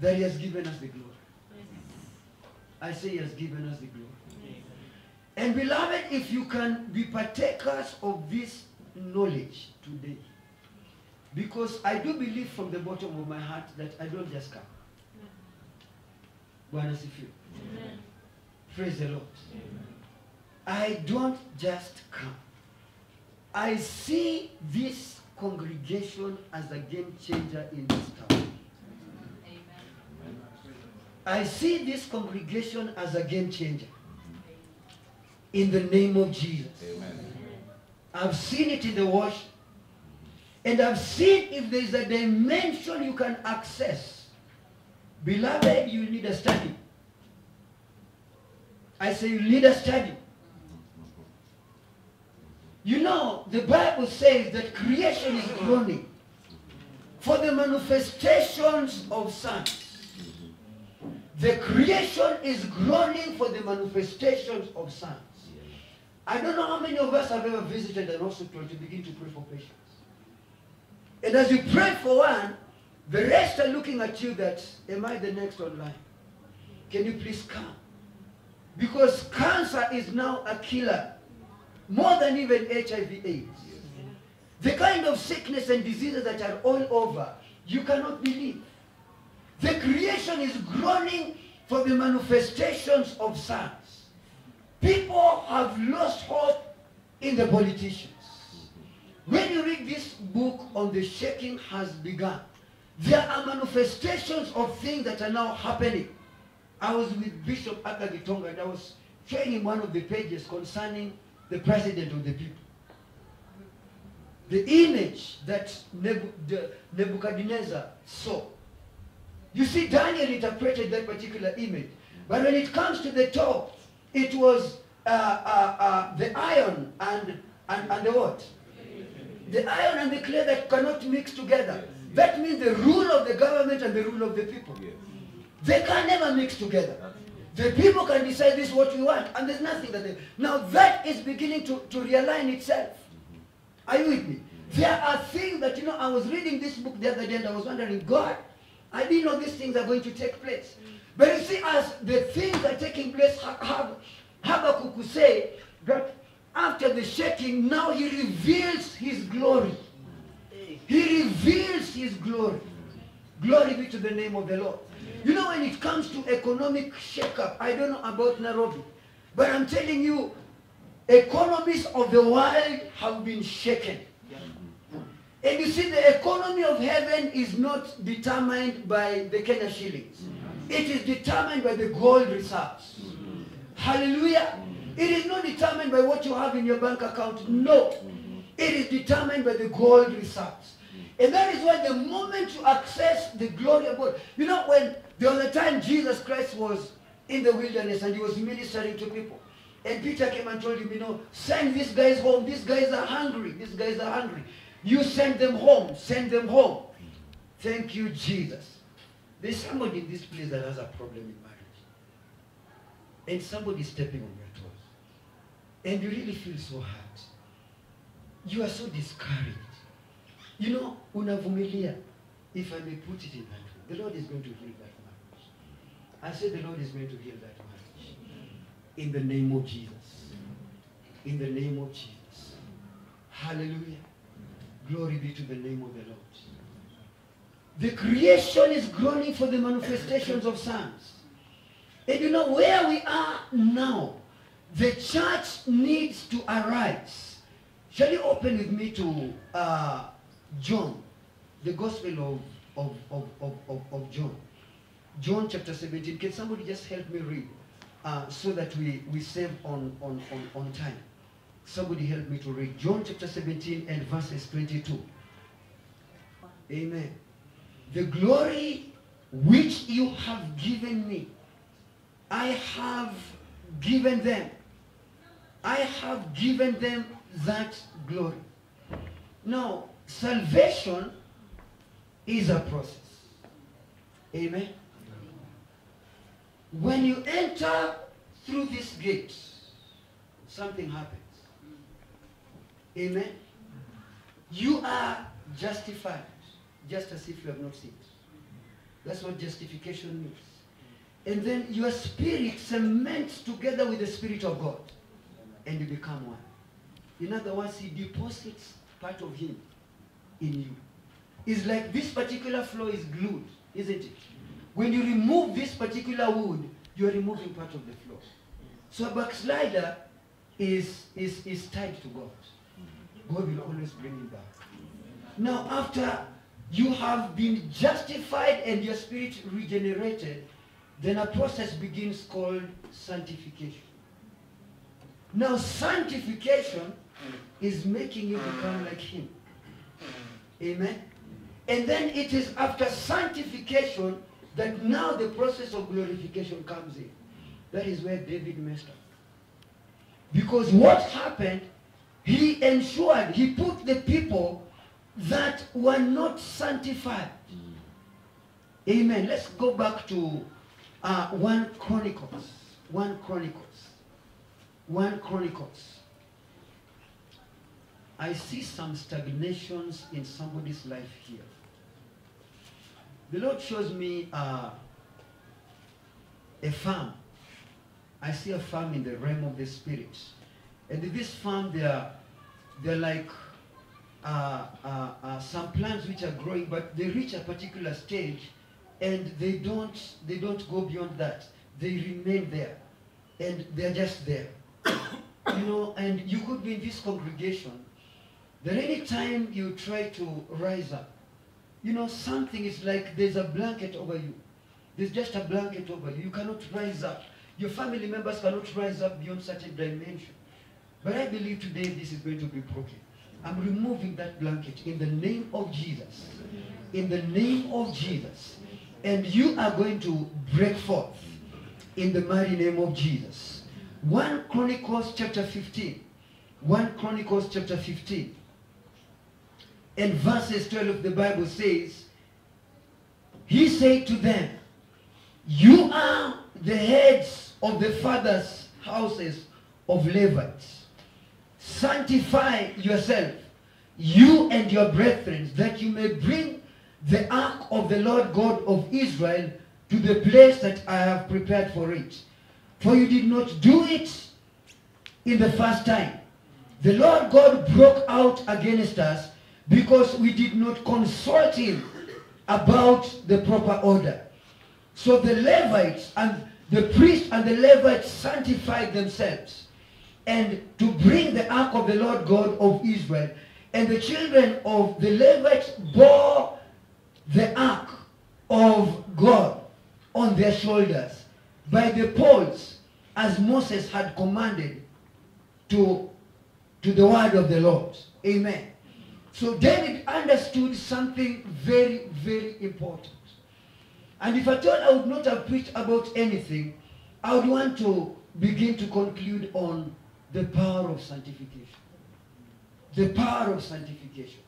that He has given us the glory. I say He has given us the glory. And beloved, if you can be partakers of this knowledge today, because I do believe from the bottom of my heart that I don't just come. Bwana sifiwe. Praise the Lord. Amen. I don't just come. I see this congregation as a game changer in this town. Amen. I see this congregation as a game changer. In the name of Jesus. Amen. I've seen it in the worship. And I've seen if there's a dimension you can access. Beloved, you need a study. I say you need a study. You know, the Bible says that creation is groaning for the manifestations of sons. The creation is groaning for the manifestations of sons. I don't know how many of us have ever visited an hospital to begin to pray for patients. And as you pray for one, the rest are looking at you that, am I the next online? Can you please come? Because cancer is now a killer. More than even HIV/AIDS. The kind of sickness and diseases that are all over, you cannot believe. The creation is groaning for the manifestations of sons. People have lost hope in the politicians. When you read this book on the shaking has begun, there are manifestations of things that are now happening. I was with Bishop Akagitonga and I was showing him one of the pages concerning the president of the people. The image that Nebuchadnezzar saw. You see, Daniel interpreted that particular image. But when it comes to the top, it was the iron and the what? The iron and the clay that cannot mix together. That means the rule of the government and the rule of the people. They can never mix together. The people can decide this is what we want, and there's nothing that they... Now that is beginning to realign itself. Are you with me? There are things that, you know, I was reading this book the other day and I was wondering, God, I didn't know these things are going to take place. But you see, as the things are taking place, Habakkuk could say that after the shaking, now he reveals his glory. He reveals his glory. Glory be to the name of the Lord. You know, when it comes to economic shake-up, I don't know about Nairobi, but I'm telling you, economies of the world have been shaken. And you see, the economy of heaven is not determined by the Kenya shillings. It is determined by the gold reserves. Hallelujah. It is not determined by what you have in your bank account. No. It is determined by the gold reserves. And that is why the moment you access the glory of God, you know, when there was a time Jesus Christ was in the wilderness and he was ministering to people. And Peter came and told him, you know, send these guys home. These guys are hungry. These guys are hungry. You send them home. Send them home. Thank you, Jesus. There's somebody in this place that has a problem in marriage. And somebody is stepping on your toes. And you really feel so hurt. You are so discouraged. You know, unavumilia, if I may put it in that way, the Lord is going to heal that marriage. I said the Lord is going to heal that marriage. In the name of Jesus. In the name of Jesus. Hallelujah. Glory be to the name of the Lord. The creation is groaning for the manifestations of sons. And you know where we are now, the church needs to arise. Shall you open with me to John, the Gospel of John. John chapter 17. Can somebody just help me read so that we save on time? Somebody help me to read. John chapter 17 and verses 22. Amen. The glory which you have given me, I have given them. I have given them that glory. Now, salvation is a process. Amen. When you enter through this gate, something happens. Amen. You are justified, just as if you have not sinned. That's what justification means. And then your spirit cements together with the Spirit of God, and you become one. In other words, he deposits part of him in you. It's like this particular floor is glued, isn't it? When you remove this particular wood, you are removing part of the floor. So a backslider is tied to God. God will always bring him back. Now, after you have been justified and your spirit regenerated, then a process begins called sanctification. Now, sanctification is making you become like him. Amen. And then it is after sanctification that now the process of glorification comes in. That is where David messed up. Because what happened, he ensured, he put the people that were not sanctified. Amen. Let's go back to 1 Chronicles. 1 Chronicles. 1 Chronicles. I see some stagnations in somebody's life here. The Lord shows me a farm. I see a farm in the realm of the spirit. And in this farm, they're like some plants which are growing, but they reach a particular stage, and they don't go beyond that. They remain there, and they're just there. You know, and you could be in this congregation, that any time you try to rise up, you know, something is like there's a blanket over you. There's just a blanket over you. You cannot rise up. Your family members cannot rise up beyond certain dimension. But I believe today this is going to be broken. I'm removing that blanket in the name of Jesus. In the name of Jesus. And you are going to break forth in the mighty name of Jesus. 1 Chronicles chapter 15. 1 Chronicles chapter 15. And verses 12, the Bible says, he said to them, you are the heads of the fathers' houses of Levites. Sanctify yourself, you and your brethren, that you may bring the ark of the Lord God of Israel to the place that I have prepared for it. For you did not do it in the first time. The Lord God broke out against us because we did not consult him about the proper order. So the Levites and the priests and the Levites sanctified themselves, and to bring the ark of the Lord God of Israel. And the children of the Levites bore the ark of God on their shoulders by the poles, as Moses had commanded to the word of the Lord. Amen. So David understood something very, very important. And if I thought I would not have preached about anything, I would want to begin to conclude on the power of sanctification. The power of sanctification.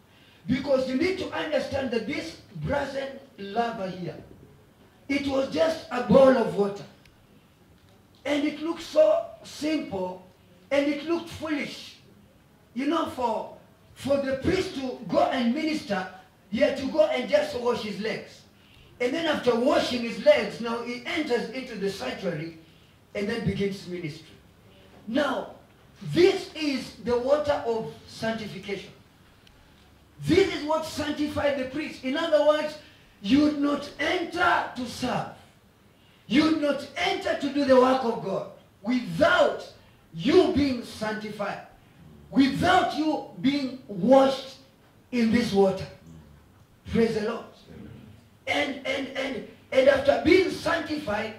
Because you need to understand that this brazen laver here, it was just a bowl of water. And it looked so simple, and it looked foolish. You know, for for the priest to go and minister, he had to go and just wash his legs. And then after washing his legs, now he enters into the sanctuary and then begins ministry. Now, this is the water of sanctification. This is what sanctified the priest. In other words, you would not enter to serve. You would not enter to do the work of God without you being sanctified, without you being washed in this water. Praise the Lord. And after being sanctified,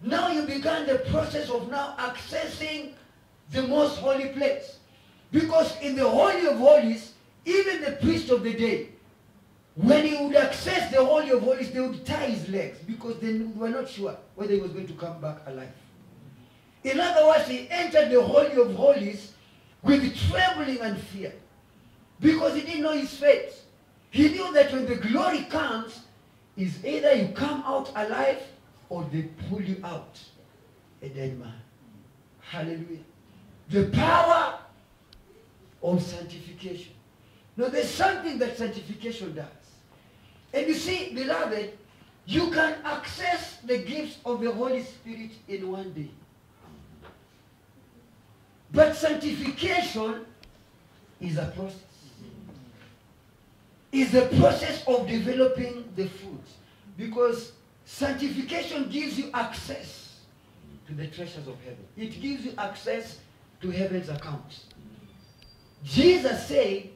now you began the process of now accessing the most holy place. Because in the Holy of Holies, even the priest of the day, when he would access the Holy of Holies, they would tie his legs because they were not sure whether he was going to come back alive. In other words, he entered the Holy of Holies with trembling and fear because he didn't know his fate. He knew that when the glory comes, is either you come out alive or they pull you out a dead man. Hallelujah. The power of sanctification. Now there's something that sanctification does. And you see, beloved, you can access the gifts of the Holy Spirit in one day. But sanctification is a process. Is a process of developing the fruit. Because sanctification gives you access to the treasures of heaven. It gives you access to heaven's accounts. Jesus said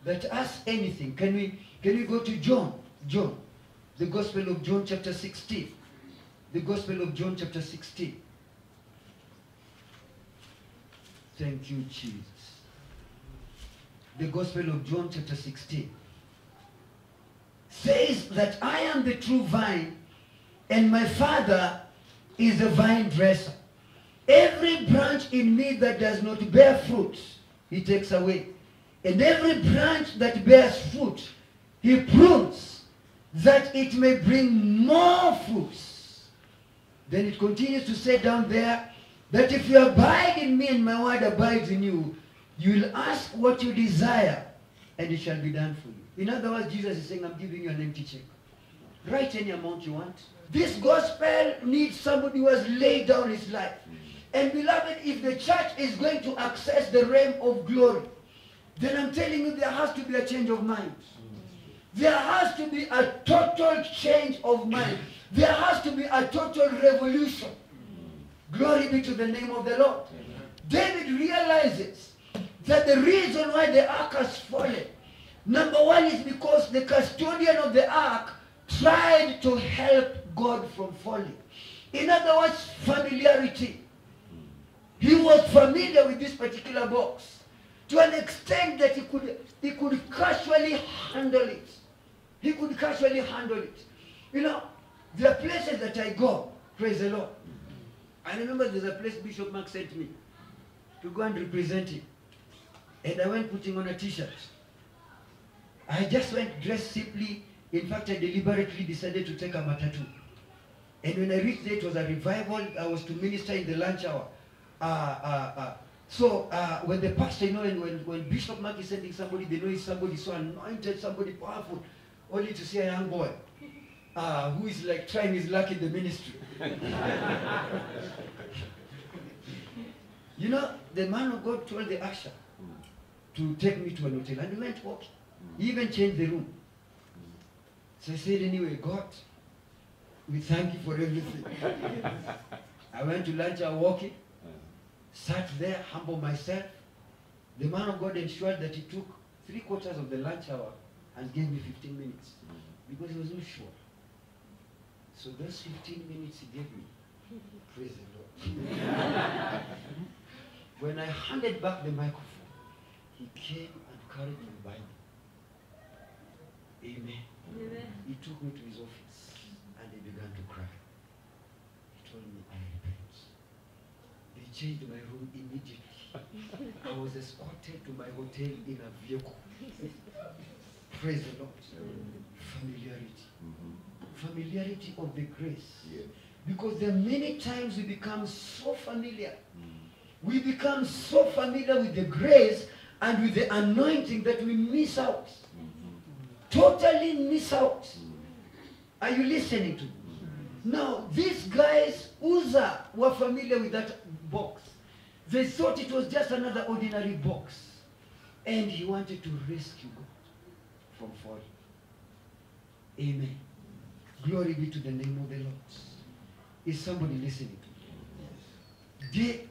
that ask anything. Can we go to John? John. The Gospel of John chapter 16. The Gospel of John chapter 16. Thank you, Jesus. The Gospel of John chapter 16 says that I am the true vine and my Father is the vine dresser. Every branch in me that does not bear fruit, he takes away. And every branch that bears fruit, he prunes, that it may bring more fruits. Then it continues to say down there, that if you abide in me and my word abides in you, you will ask what you desire, and it shall be done for you. In other words, Jesus is saying, I'm giving you an empty check. Write any amount you want. This gospel needs somebody who has laid down his life. And beloved, if the church is going to access the realm of glory, then I'm telling you there has to be a change of mind. There has to be a total change of mind. There has to be a total revolution. Glory be to the name of the Lord. David realizes that the reason why the ark has fallen, number one, is because the custodian of the ark tried to help God from falling. In other words, familiarity. He was familiar with this particular box to an extent that he could casually handle it. He could casually handle it. You know, there are places that I go, praise the Lord. I remember there's a place Bishop Mark sent me to go and represent him. And I went putting on a t-shirt. I just went dressed simply. In fact, I deliberately decided to take a matatu. And when I reached there, it was a revival. I was to minister in the lunch hour. So when the pastor, you know, when Bishop Mark is sending somebody, they know it's somebody so anointed, somebody powerful, only to see a young boy who is like trying his luck in the ministry. You know, the man of God told the usher to take me to an hotel, and we went walking. He even changed the room. So I said, anyway, God, we thank you for everything. I went to lunch, I walking, sat there, humbled myself. The man of God ensured that he took 3/4 of the lunch hour and gave me 15 minutes because he was not sure. So those 15 minutes he gave me, praise the Lord. When I handed back the microphone, he came and carried my Bible. Amen. Amen. He took me to his office and he began to cry. He told me, I repent. They changed my room immediately. I was escorted to my hotel in a vehicle. Praise the Lord. Familiarity. Familiarity of the grace. Yeah. Because there are many times we become so familiar. We become so familiar with the grace and with the anointing that we miss out. Totally miss out. Are you listening to me? Now, these guys, Uzzah, were familiar with that box. They thought it was just another ordinary box. And he wanted to rescue God from falling. Amen. Glory be to the name of the Lord. Is somebody listening to me?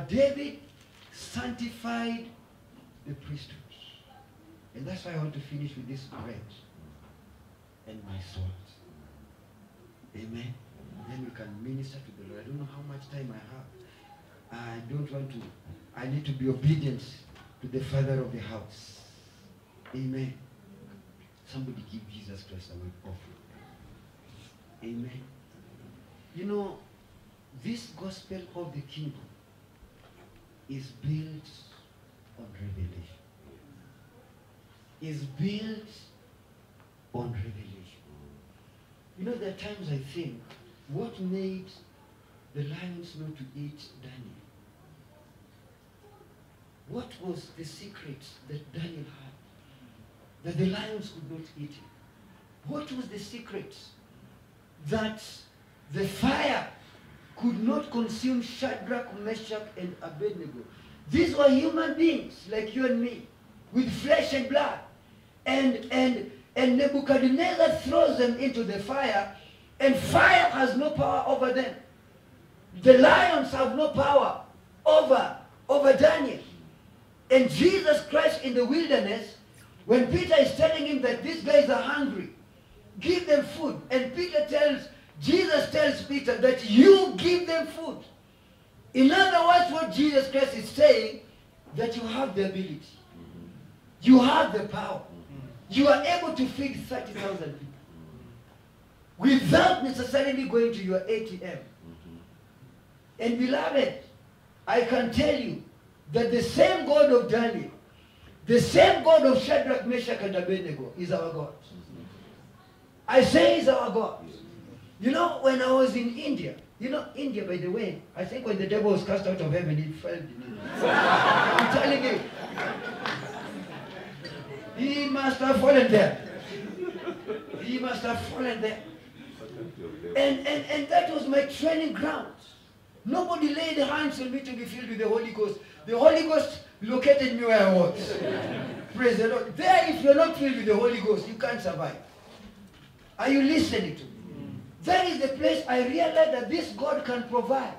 David sanctified the priesthood. And that's why I want to finish with this bread and my sword. Amen. Then we can minister to the Lord. I don't know how much time I have. I don't want to. I need to be obedient to the Father of the house. Amen. Somebody give Jesus Christ a word offering. Amen. You know, this gospel of the kingdom is built on revelation. Is built on revelation. You know, there are times I think, what made the lions not to eat Daniel? What was the secret that Daniel had? That the lions could not eat him. What was the secret? That the fire could not consume Shadrach, Meshach, and Abednego. These were human beings like you and me, with flesh and blood. And Nebuchadnezzar throws them into the fire, and fire has no power over them. The lions have no power over Daniel. And Jesus Christ in the wilderness, when Peter is telling him that these guys are hungry, give them food. And Jesus tells Peter that you give them food. In other words, what Jesus Christ is saying, that you have the ability. You have the power. You are able to feed 30,000 people without necessarily going to your ATM. And beloved, I can tell you that the same God of Daniel, the same God of Shadrach, Meshach, and Abednego is our God. I say is our God. You know, when I was in India, you know, India, by the way, I think when the devil was cast out of heaven, he fell in it. I'm telling you. He must have fallen there. He must have fallen there. And that was my training ground. Nobody laid hands on me to be filled with the Holy Ghost. The Holy Ghost located me where I was. Praise the Lord. There, if you're not filled with the Holy Ghost, you can't survive. Are you listening to me? That is the place I realized that this God can provide.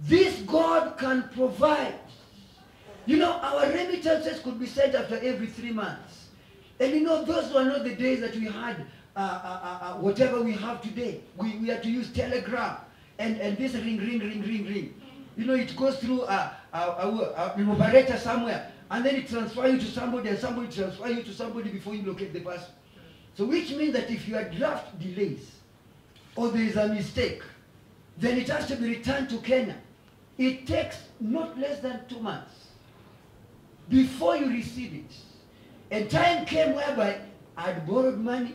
This God can provide. You know, our remittances could be sent after every 3 months. And you know, those were not the days that we had whatever we have today. We had to use telegram. And this ring. You know, it goes through an operator somewhere. And then it transfers you to somebody, and somebody transfers you to somebody before you locate the person. So which means that if your draft delays, or there is a mistake, then it has to be returned to Kenya. It takes not less than 2 months before you receive it. And time came whereby I'd borrowed money,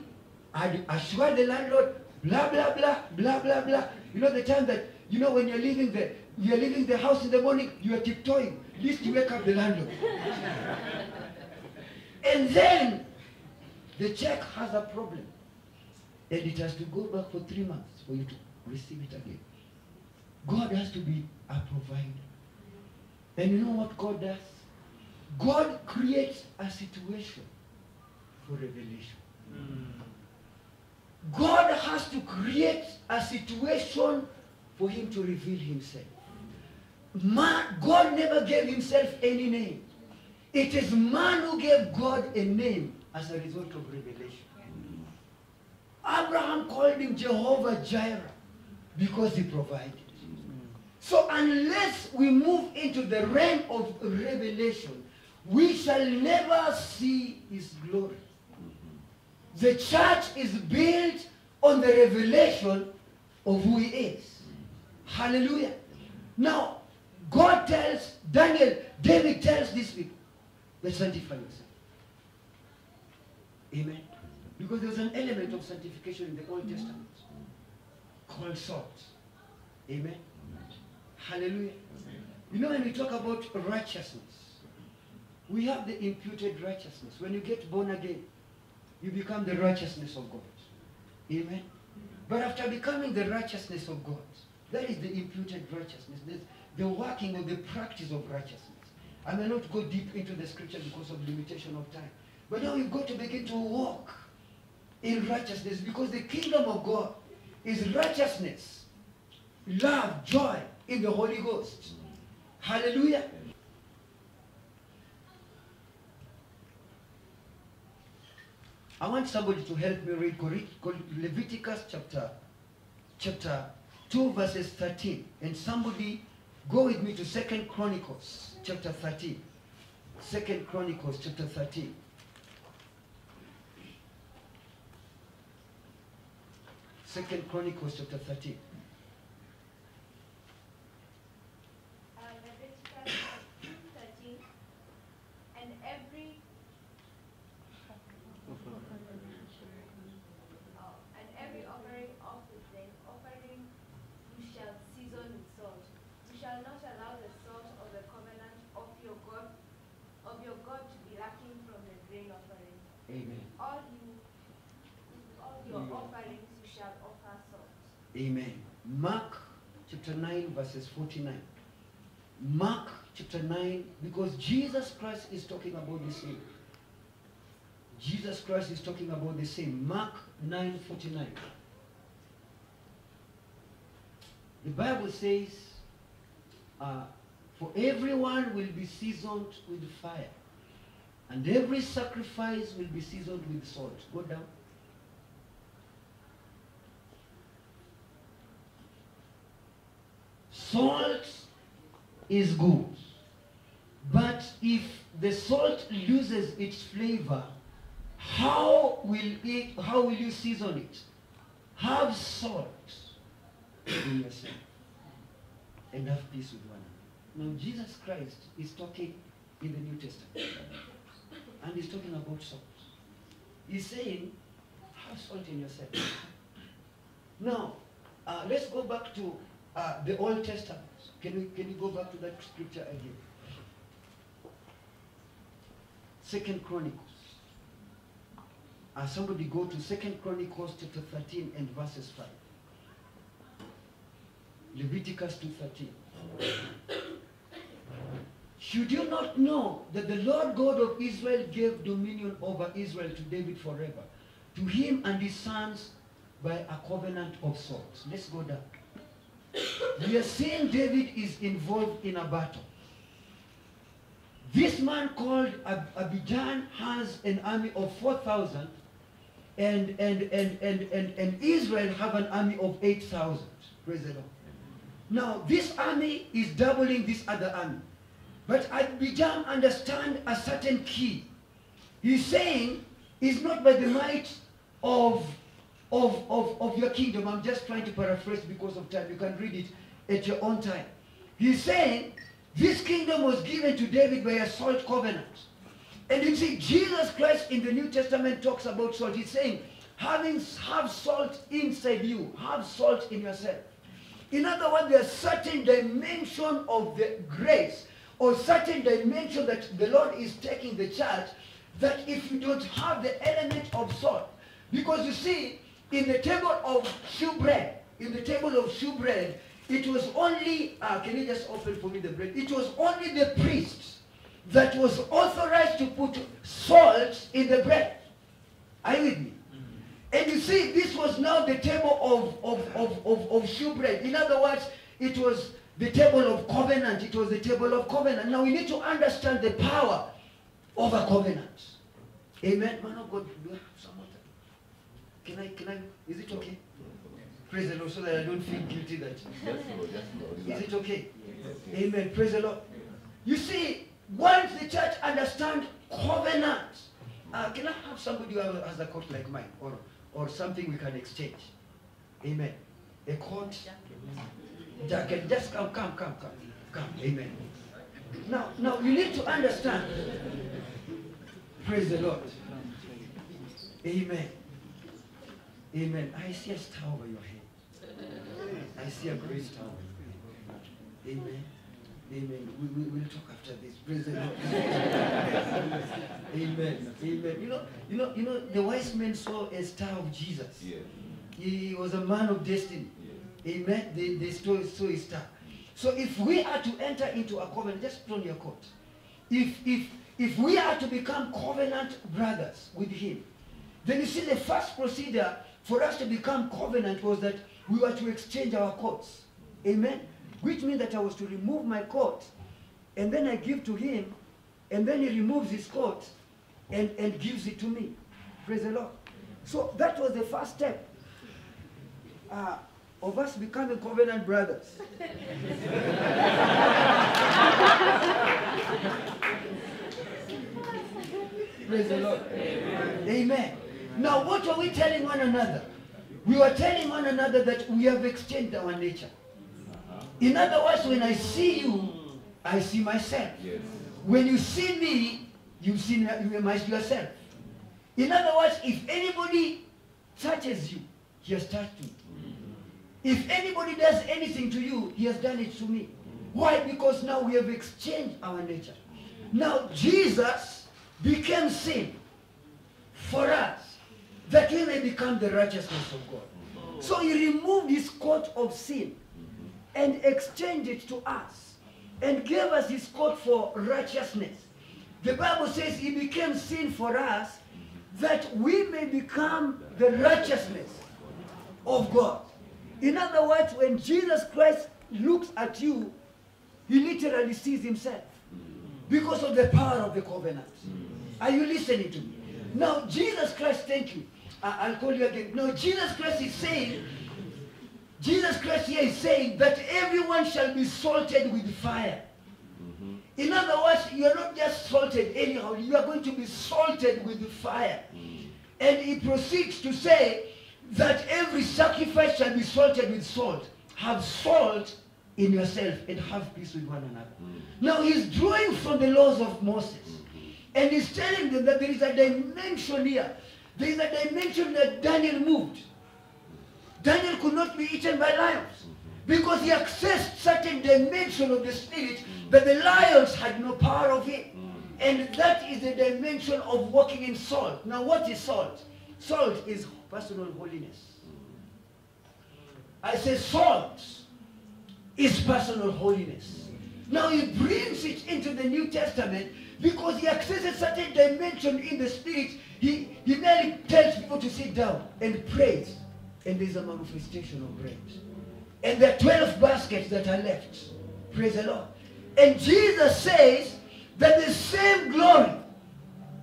I'd assured the landlord, blah, blah, blah, blah, blah, blah. You know the time that, you know, when you're leaving the house in the morning, you are tiptoeing, at least you wake up the landlord. And then the check has a problem. And it has to go back for 3 months for you to receive it again. God has to be a provider. And you know what God does? God creates a situation for revelation. God has to create a situation for him to reveal himself. God never gave himself any name. It is man who gave God a name as a result of revelation. Abraham called him Jehovah Jireh because he provided. So unless we move into the realm of revelation, we shall never see his glory. The church is built on the revelation of who he is. Hallelujah. Now, God tells David tells these people, they sanctify yourself. Amen. Because there's an element of sanctification in the Old Testament called salt. Amen. Hallelujah. You know, when we talk about righteousness, We have the imputed righteousness. When you get born again, you become the righteousness of God. Amen. But after becoming the righteousness of God, that is the imputed righteousness. That's the working of the practice of righteousness. I may not go deep into the scripture because of limitation of time. But now you've got to begin to walk in righteousness, because the kingdom of God is righteousness, love, joy in the Holy Ghost. Hallelujah. I want somebody to help me read Leviticus chapter 2 verses 13. And somebody go with me to 2 Chronicles chapter 13. 2 Chronicles chapter 13. Second Chronicles chapter 13. Leviticus 13. And every offering of the day, offering you shall season with salt. You shall not allow the salt of the covenant of your God to be lacking from the grain offering. Amen. All your offerings you shall offer salt. Amen. Mark chapter 9 verses 49. Mark chapter 9, because Jesus Christ is talking about the same. Jesus Christ is talking about the same. Mark 9:49. The Bible says, for everyone will be seasoned with fire, and every sacrifice will be seasoned with salt. Go down. Salt is good, but if the salt loses its flavor, how will you season it? Have salt in yourself and have peace with one another. Now Jesus Christ is talking in the New Testament, and he's talking about salt. He's saying, have salt in yourself. Now, let's go back to the Old Testament. Can you go back to that scripture again? 2 Chronicles. Somebody go to 2 Chronicles chapter 13 and verses 5. Leviticus 2:13. Should you not know that the Lord God of Israel gave dominion over Israel to David forever, to him and his sons by a covenant of salt? Let's go down. We are seeing David is involved in a battle. This man called Abijam has an army of 4,000, and Israel have an army of 8,000. Praise the Lord. Now, this army is doubling this other army. But Abijam understands a certain key. He's saying, it's not by the might of your kingdom. I'm just trying to paraphrase because of time. You can read it at your own time. He's saying, this kingdom was given to David by a salt covenant. And you see, Jesus Christ in the New Testament talks about salt. He's saying, have salt inside you. Have salt in yourself. In other words, there's certain dimension of the grace, or certain dimension that the Lord is taking the church, that if you don't have the element of salt, because you see, in the table of shewbread, it was only, can you just open for me the bread? It was only the priest that was authorized to put salt in the bread. Are you with me? And you see, this was now the table of shewbread. In other words, it was the table of covenant. It was the table of covenant. Now we need to understand the power of a covenant. Amen. Man of God, do I have some water? Can I, is it okay? Praise the Lord, so that I don't feel guilty that. Is it okay? Yes. Amen. Praise the Lord. You see, once the church understands covenant, can I have somebody who has a coat like mine, or something we can exchange? Amen. A coat, jacket. Just come. Amen. Now you need to understand. Praise the Lord. Amen. Amen. I see a star over your head. I see a great star over your head. Amen. Amen. We'll talk after this. Praise the Lord. Amen. Amen. You know, the wise men saw a star of Jesus. Yes. He was a man of destiny. Yes. Amen. They saw his star. So if we are to enter into a covenant, just put on your coat. If we are to become covenant brothers with him, then you see the first procedure for us to become covenant was that we were to exchange our coats. Amen. Which means that I was to remove my coat, and then I give to him, and then he removes his coat and gives it to me. Praise the Lord. So that was the first step of us becoming covenant brothers. Praise the Lord. Amen. Amen. Now what were we telling one another? We were telling one another that we have exchanged our nature. In other words, when I see you, I see myself. Yes. When you see me, you see yourself. In other words, if anybody touches you, he has touched me. If anybody does anything to you, he has done it to me. Why? Because now we have exchanged our nature. Now Jesus became sin for us, that we may become the righteousness of God. So he removed his coat of sin and exchanged it to us and gave us his coat for righteousness. The Bible says he became sin for us that we may become the righteousness of God. In other words, when Jesus Christ looks at you, he literally sees himself because of the power of the covenant. Are you listening to me? Now, Jesus Christ, thank you. I'll call you again. Now, Jesus Christ is saying, Jesus Christ here is saying that everyone shall be salted with fire. In other words, you are not just salted anyhow, you are going to be salted with fire. And he proceeds to say that every sacrifice shall be salted with salt. Have salt in yourself and have peace with one another. Now he's drawing from the laws of Moses. And he's telling them that there is a dimension here. There is a dimension that Daniel moved. Daniel could not be eaten by lions because he accessed certain dimension of the spirit that the lions had no power of it. And that is the dimension of walking in salt. Now what is salt? Salt is personal holiness. I say salt is personal holiness. Now he brings it into the New Testament because he accesses certain dimension in the spirit. He merely tells people to sit down and praise. And there's a manifestation of bread. And there are 12 baskets that are left. Praise the Lord. And Jesus says that the same glory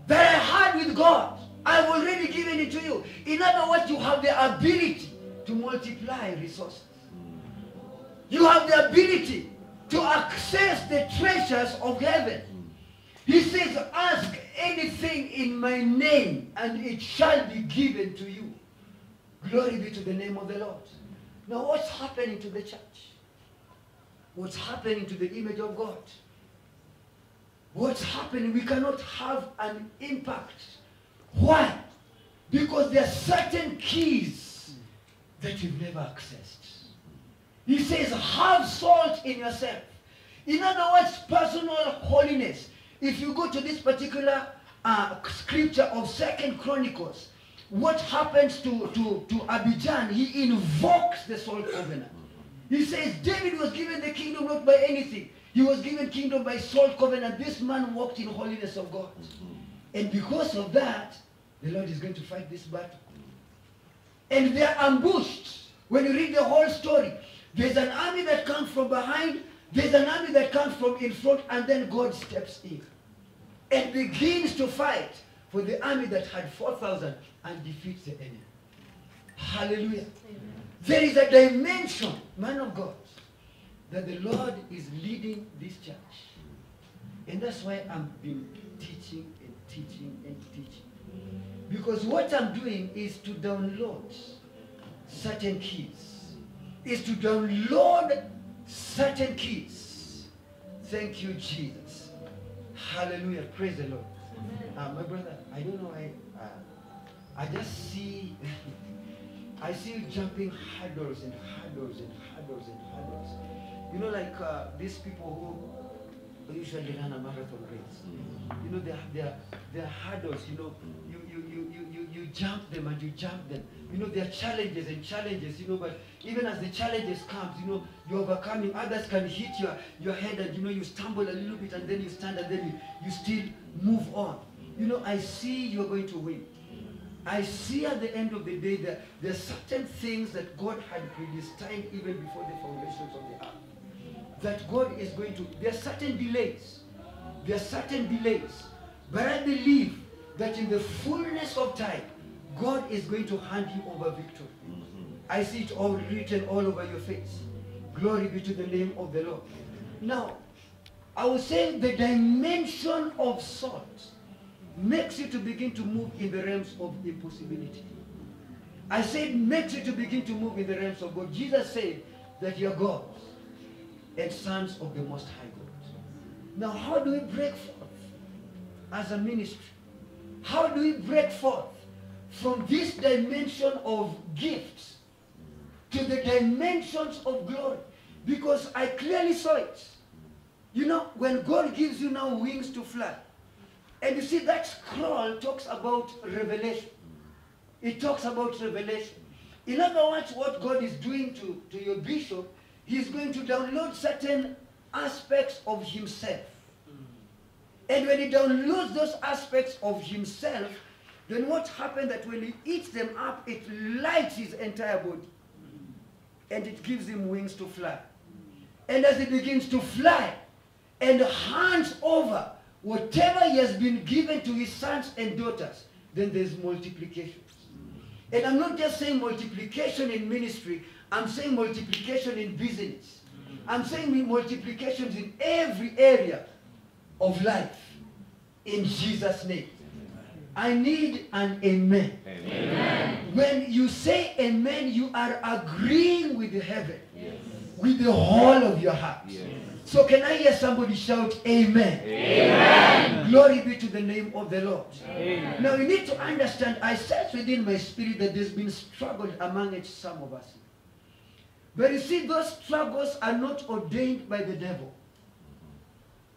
that I had with God, I've already given it to you. In other words, you have the ability to multiply resources. You have the ability to access the treasures of heaven. He says, ask anything in my name and it shall be given to you. Glory be to the name of the Lord. Now what's happening to the church? What's happening to the image of God? What's happening? We cannot have an impact. Why? Because there are certain keys that you've never accessed. He says, have salt in yourself. In other words, personal holiness. If you go to this particular scripture of 2 Chronicles, what happens to Abijah? He invokes the salt covenant. He says David was given the kingdom not by anything. He was given kingdom by salt covenant. This man walked in holiness of God. And because of that, the Lord is going to fight this battle. And they are ambushed. When you read the whole story, there's an army that comes from behind, there's an army that comes from in front, and then God steps in and begins to fight for the army that had 4,000 and defeats the enemy. Hallelujah. Amen. There is a dimension, man of God, that the Lord is leading this church. And that's why I've been teaching and teaching and teaching. Because what I'm doing is to download certain keys. Is to download certain keys. Thank you, Jesus. Hallelujah. Praise the Lord. My brother, I don't know, I just see, I see you jumping hurdles and hurdles and hurdles and hurdles. You know, like these people who usually run a marathon race. You know, they're hurdles. You know, you jump them and you jump them. You know, there are challenges and challenges. You know, but even as the challenges comes, you know, you're overcoming. Others can hit your head, and you know, you stumble a little bit, and then you stand, and then you still move on. You know, I see you're going to win. I see at the end of the day that there are certain things that God had predestined even before the foundations of the earth. That God is going to, there are certain delays. There are certain delays. But I believe that in the fullness of time, God is going to hand you over victory. I see it all written all over your face. Glory be to the name of the Lord. Now, I was saying the dimension of salt makes you to begin to move in the realms of impossibility. I said makes you to begin to move in the realms of God. Jesus said that you're gods and sons of the Most High God. Now, how do we break forth as a ministry? How do we break forth from this dimension of gifts to the dimensions of glory? Because I clearly saw it. You know, when God gives you now wings to fly, and you see that scroll talks about revelation. It talks about revelation. In other words, what God is doing to your bishop, he's going to download certain aspects of himself. And when he downloads those aspects of himself, then what happens that when he eats them up, it lights his entire body. And it gives him wings to fly. And as he begins to fly and hands over whatever he has been given to his sons and daughters, then there's multiplication. And I'm not just saying multiplication in ministry, I'm saying multiplication in business. I'm saying multiplications in every area of life. In Jesus' name. I need an amen. Amen. When you say amen, you are agreeing with the heaven. Yes. With the whole of your heart. Yes. So can I hear somebody shout amen? Amen. Glory be to the name of the Lord. Amen. Now you need to understand, I sense within my spirit that there's been struggle amongst some of us. But you see, those struggles are not ordained by the devil.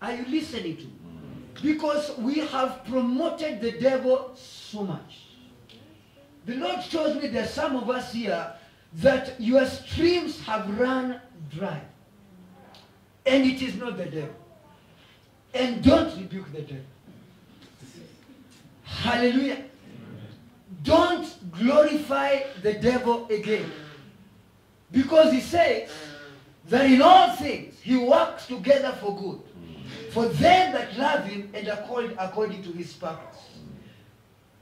Are you listening to me? Because we have promoted the devil so much. The Lord shows me there are some of us here that your streams have run dry. And it is not the devil. And don't rebuke the devil. Hallelujah. Don't glorify the devil again. Because he says that in all things he works together for good. For them that love him and are called according to his purpose.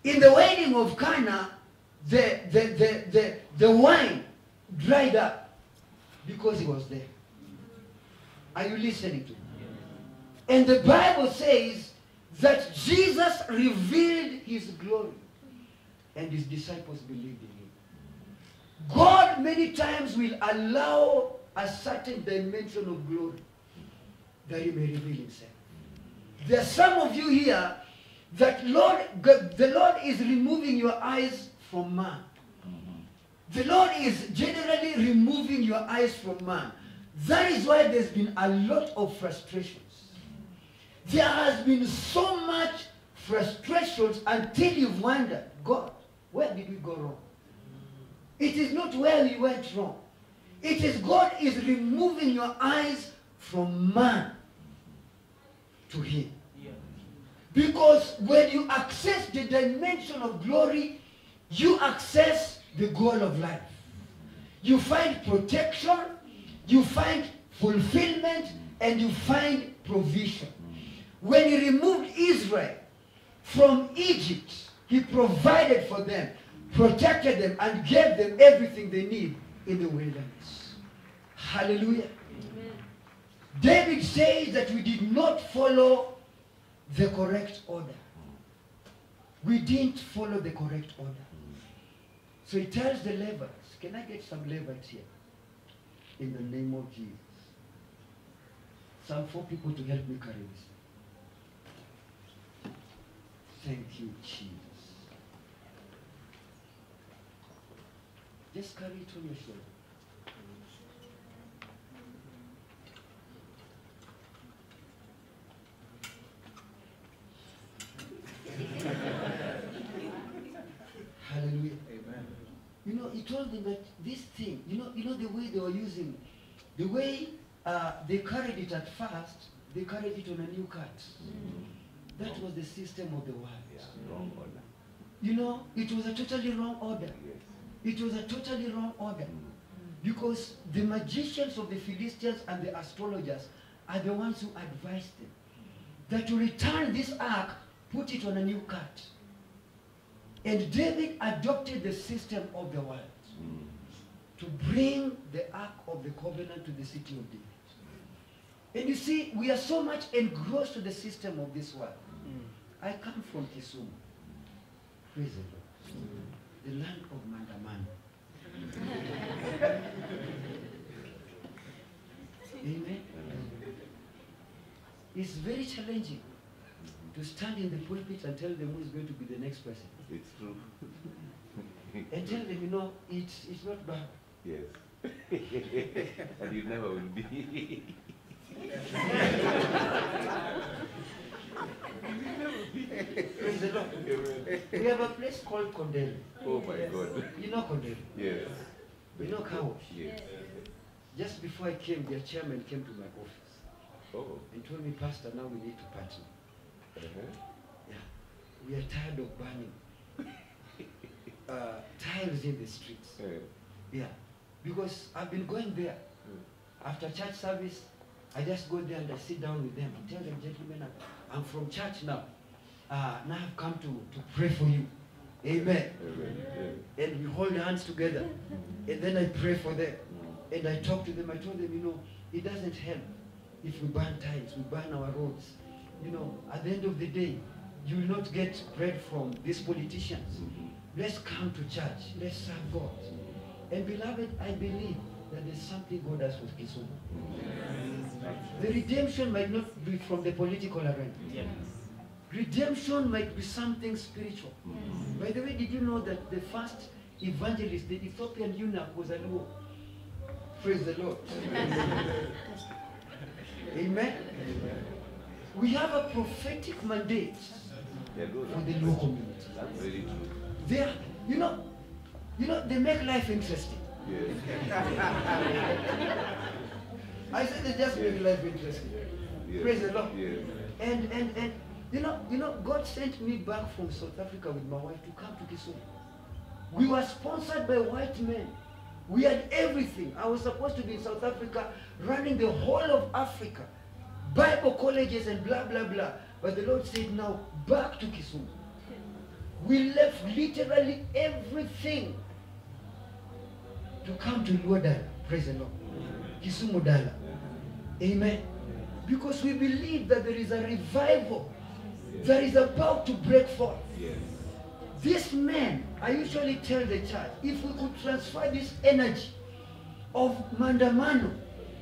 In the wedding of Cana, the wine dried up because he was there. Are you listening to me? And the Bible says that Jesus revealed his glory and his disciples believed in him. God many times will allow a certain dimension of glory that he may reveal himself. There are some of you here that the Lord is removing your eyes from man. The Lord is generally removing your eyes from man. That is why there's been a lot of frustrations. There has been so much frustrations until you've wondered, God, where did we go wrong? It is not where we went wrong. It is God is removing your eyes from man to him. Because when you access the dimension of glory, you access the goal of life. You find protection, you find fulfillment, and you find provision. When he removed Israel from Egypt, he provided for them, protected them, and gave them everything they need in the wilderness. Hallelujah. Amen. David says that we did not follow the correct order. We didn't follow the correct order. So he tells the Levites, can I get some Levites here? In the name of Jesus. Some 4 people to help me carry this. Thank you, Jesus. Just carry it on your shoulder. he told them that this thing, you know the way they were using it, the way they carried it at first, they carried it on a new cart. That was the system of the world. Yeah, wrong order. You know, it was a totally wrong order. Yes. It was a totally wrong order. Because the magicians of the Philistines and the astrologers are the ones who advised them that to return this ark, put it on a new cart. And David adopted the system of the world to bring the ark of the covenant to the city of David. And you see, we are so much engrossed to the system of this world. I come from Kisumu. Praise the Lord. The land of Mandamano. Amen. It's very challenging to stand in the pulpit and tell them who is going to be the next person. It's true. And tell them, you know, it's not bad. Yes. And you never will be. Praise the Lord. We have a place called Condell. Oh my God. You know Condell? Yes. You know car wash? Yes. Just before I came, their chairman came to my office Oh. and told me, Pastor, now we need to partner. Yeah. We are tired of burning tiles in the streets. Yeah. Because I've been going there. After church service, I just go there and I sit down with them and tell them, gentlemen, I'm from church now. Now I've come to pray for you. Amen. And we hold hands together. And then I pray for them. And I talk to them. I told them, you know, it doesn't help if we burn tiles, we burn our roads. You know, at the end of the day, you will not get bread from these politicians. Let's come to church. Let's serve God. And beloved, I believe that there's something God has for Kisumu. The redemption might not be from the political arena. Redemption might be something spiritual. By the way, did you know that the first evangelist, the Ethiopian eunuch, was a Luo? Praise the Lord. Amen. We have a prophetic mandate for the Luo community. That's very true. They are, you know, they make life interesting. Yes. I said they just make life interesting. Yes. Praise the Lord. Yes. And you know, God sent me back from South Africa with my wife to come to Kisumu. We were sponsored by white men. We had everything. I was supposed to be in South Africa running the whole of Africa, Bible colleges and blah, blah, blah. But the Lord said, now back to Kisumu. We left literally everything to come to Luodala. Praise the Lord. Kisumu Dala. Amen. Because we believe that there is a revival that is about to break forth. Yes. This man, I usually tell the church, if we could transfer this energy of mandamano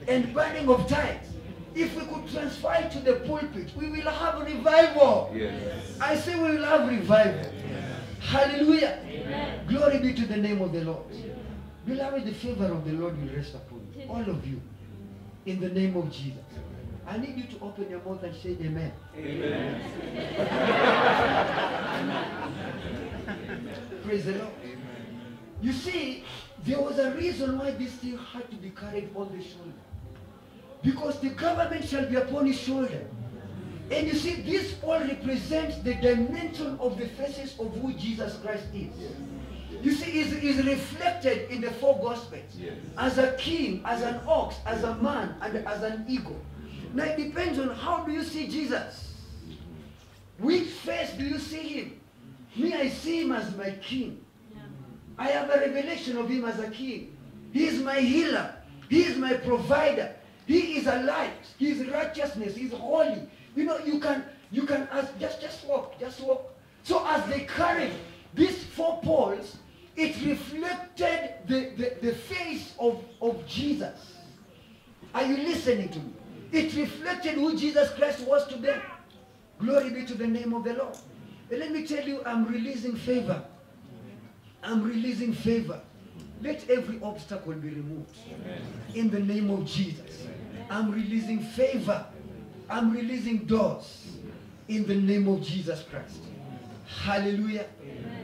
and burning of tithes, if we could transfer it to the pulpit, we will have revival. Yes. I say we will have revival. Hallelujah. Amen. Glory be to the name of the Lord. Beloved, the favor of the Lord will rest upon you, all of you, in the name of Jesus. I need you to open your mouth and say amen. Amen. Praise the Lord. You see, there was a reason why this thing had to be carried on the shoulder. Because the government shall be upon his shoulder. And you see, this all represents the dimension of the faces of who Jesus Christ is. You see, is reflected in the four Gospels. Yes. As a king, as an ox, as a man, and as an eagle. Now it depends on how do you see Jesus. Which face do you see him? Me, I see him as my king. I have a revelation of him as a king. He is my healer. He is my provider. He is a light. He is righteousness. He is holy. You know, you can just walk. So as they carried these four poles, it reflected the face of Jesus. Are you listening to me? It reflected who Jesus Christ was to them. Glory be to the name of the Lord. And let me tell you, I'm releasing favor. I'm releasing favor. Let every obstacle be removed. In the name of Jesus. I'm releasing favor. I'm releasing doors. In the name of Jesus Christ. Hallelujah.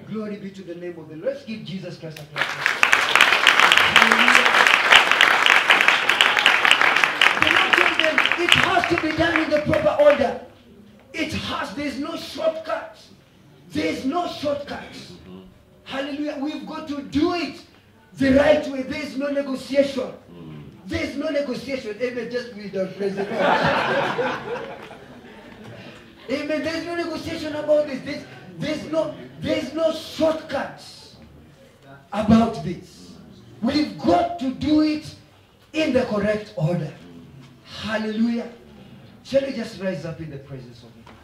Glory be to the name of the Lord. Let's give Jesus Christ a clap. has to be done in the proper order. There's no shortcut. There's no shortcut. Hallelujah. We've got to do it the right way. There's no negotiation. There's no negotiation. Amen. Just read the praise the Lord. Amen. There's no negotiation about this. There's no shortcuts about this. We've got to do it in the correct order. Hallelujah. Shall we just rise up in the presence of the Lord?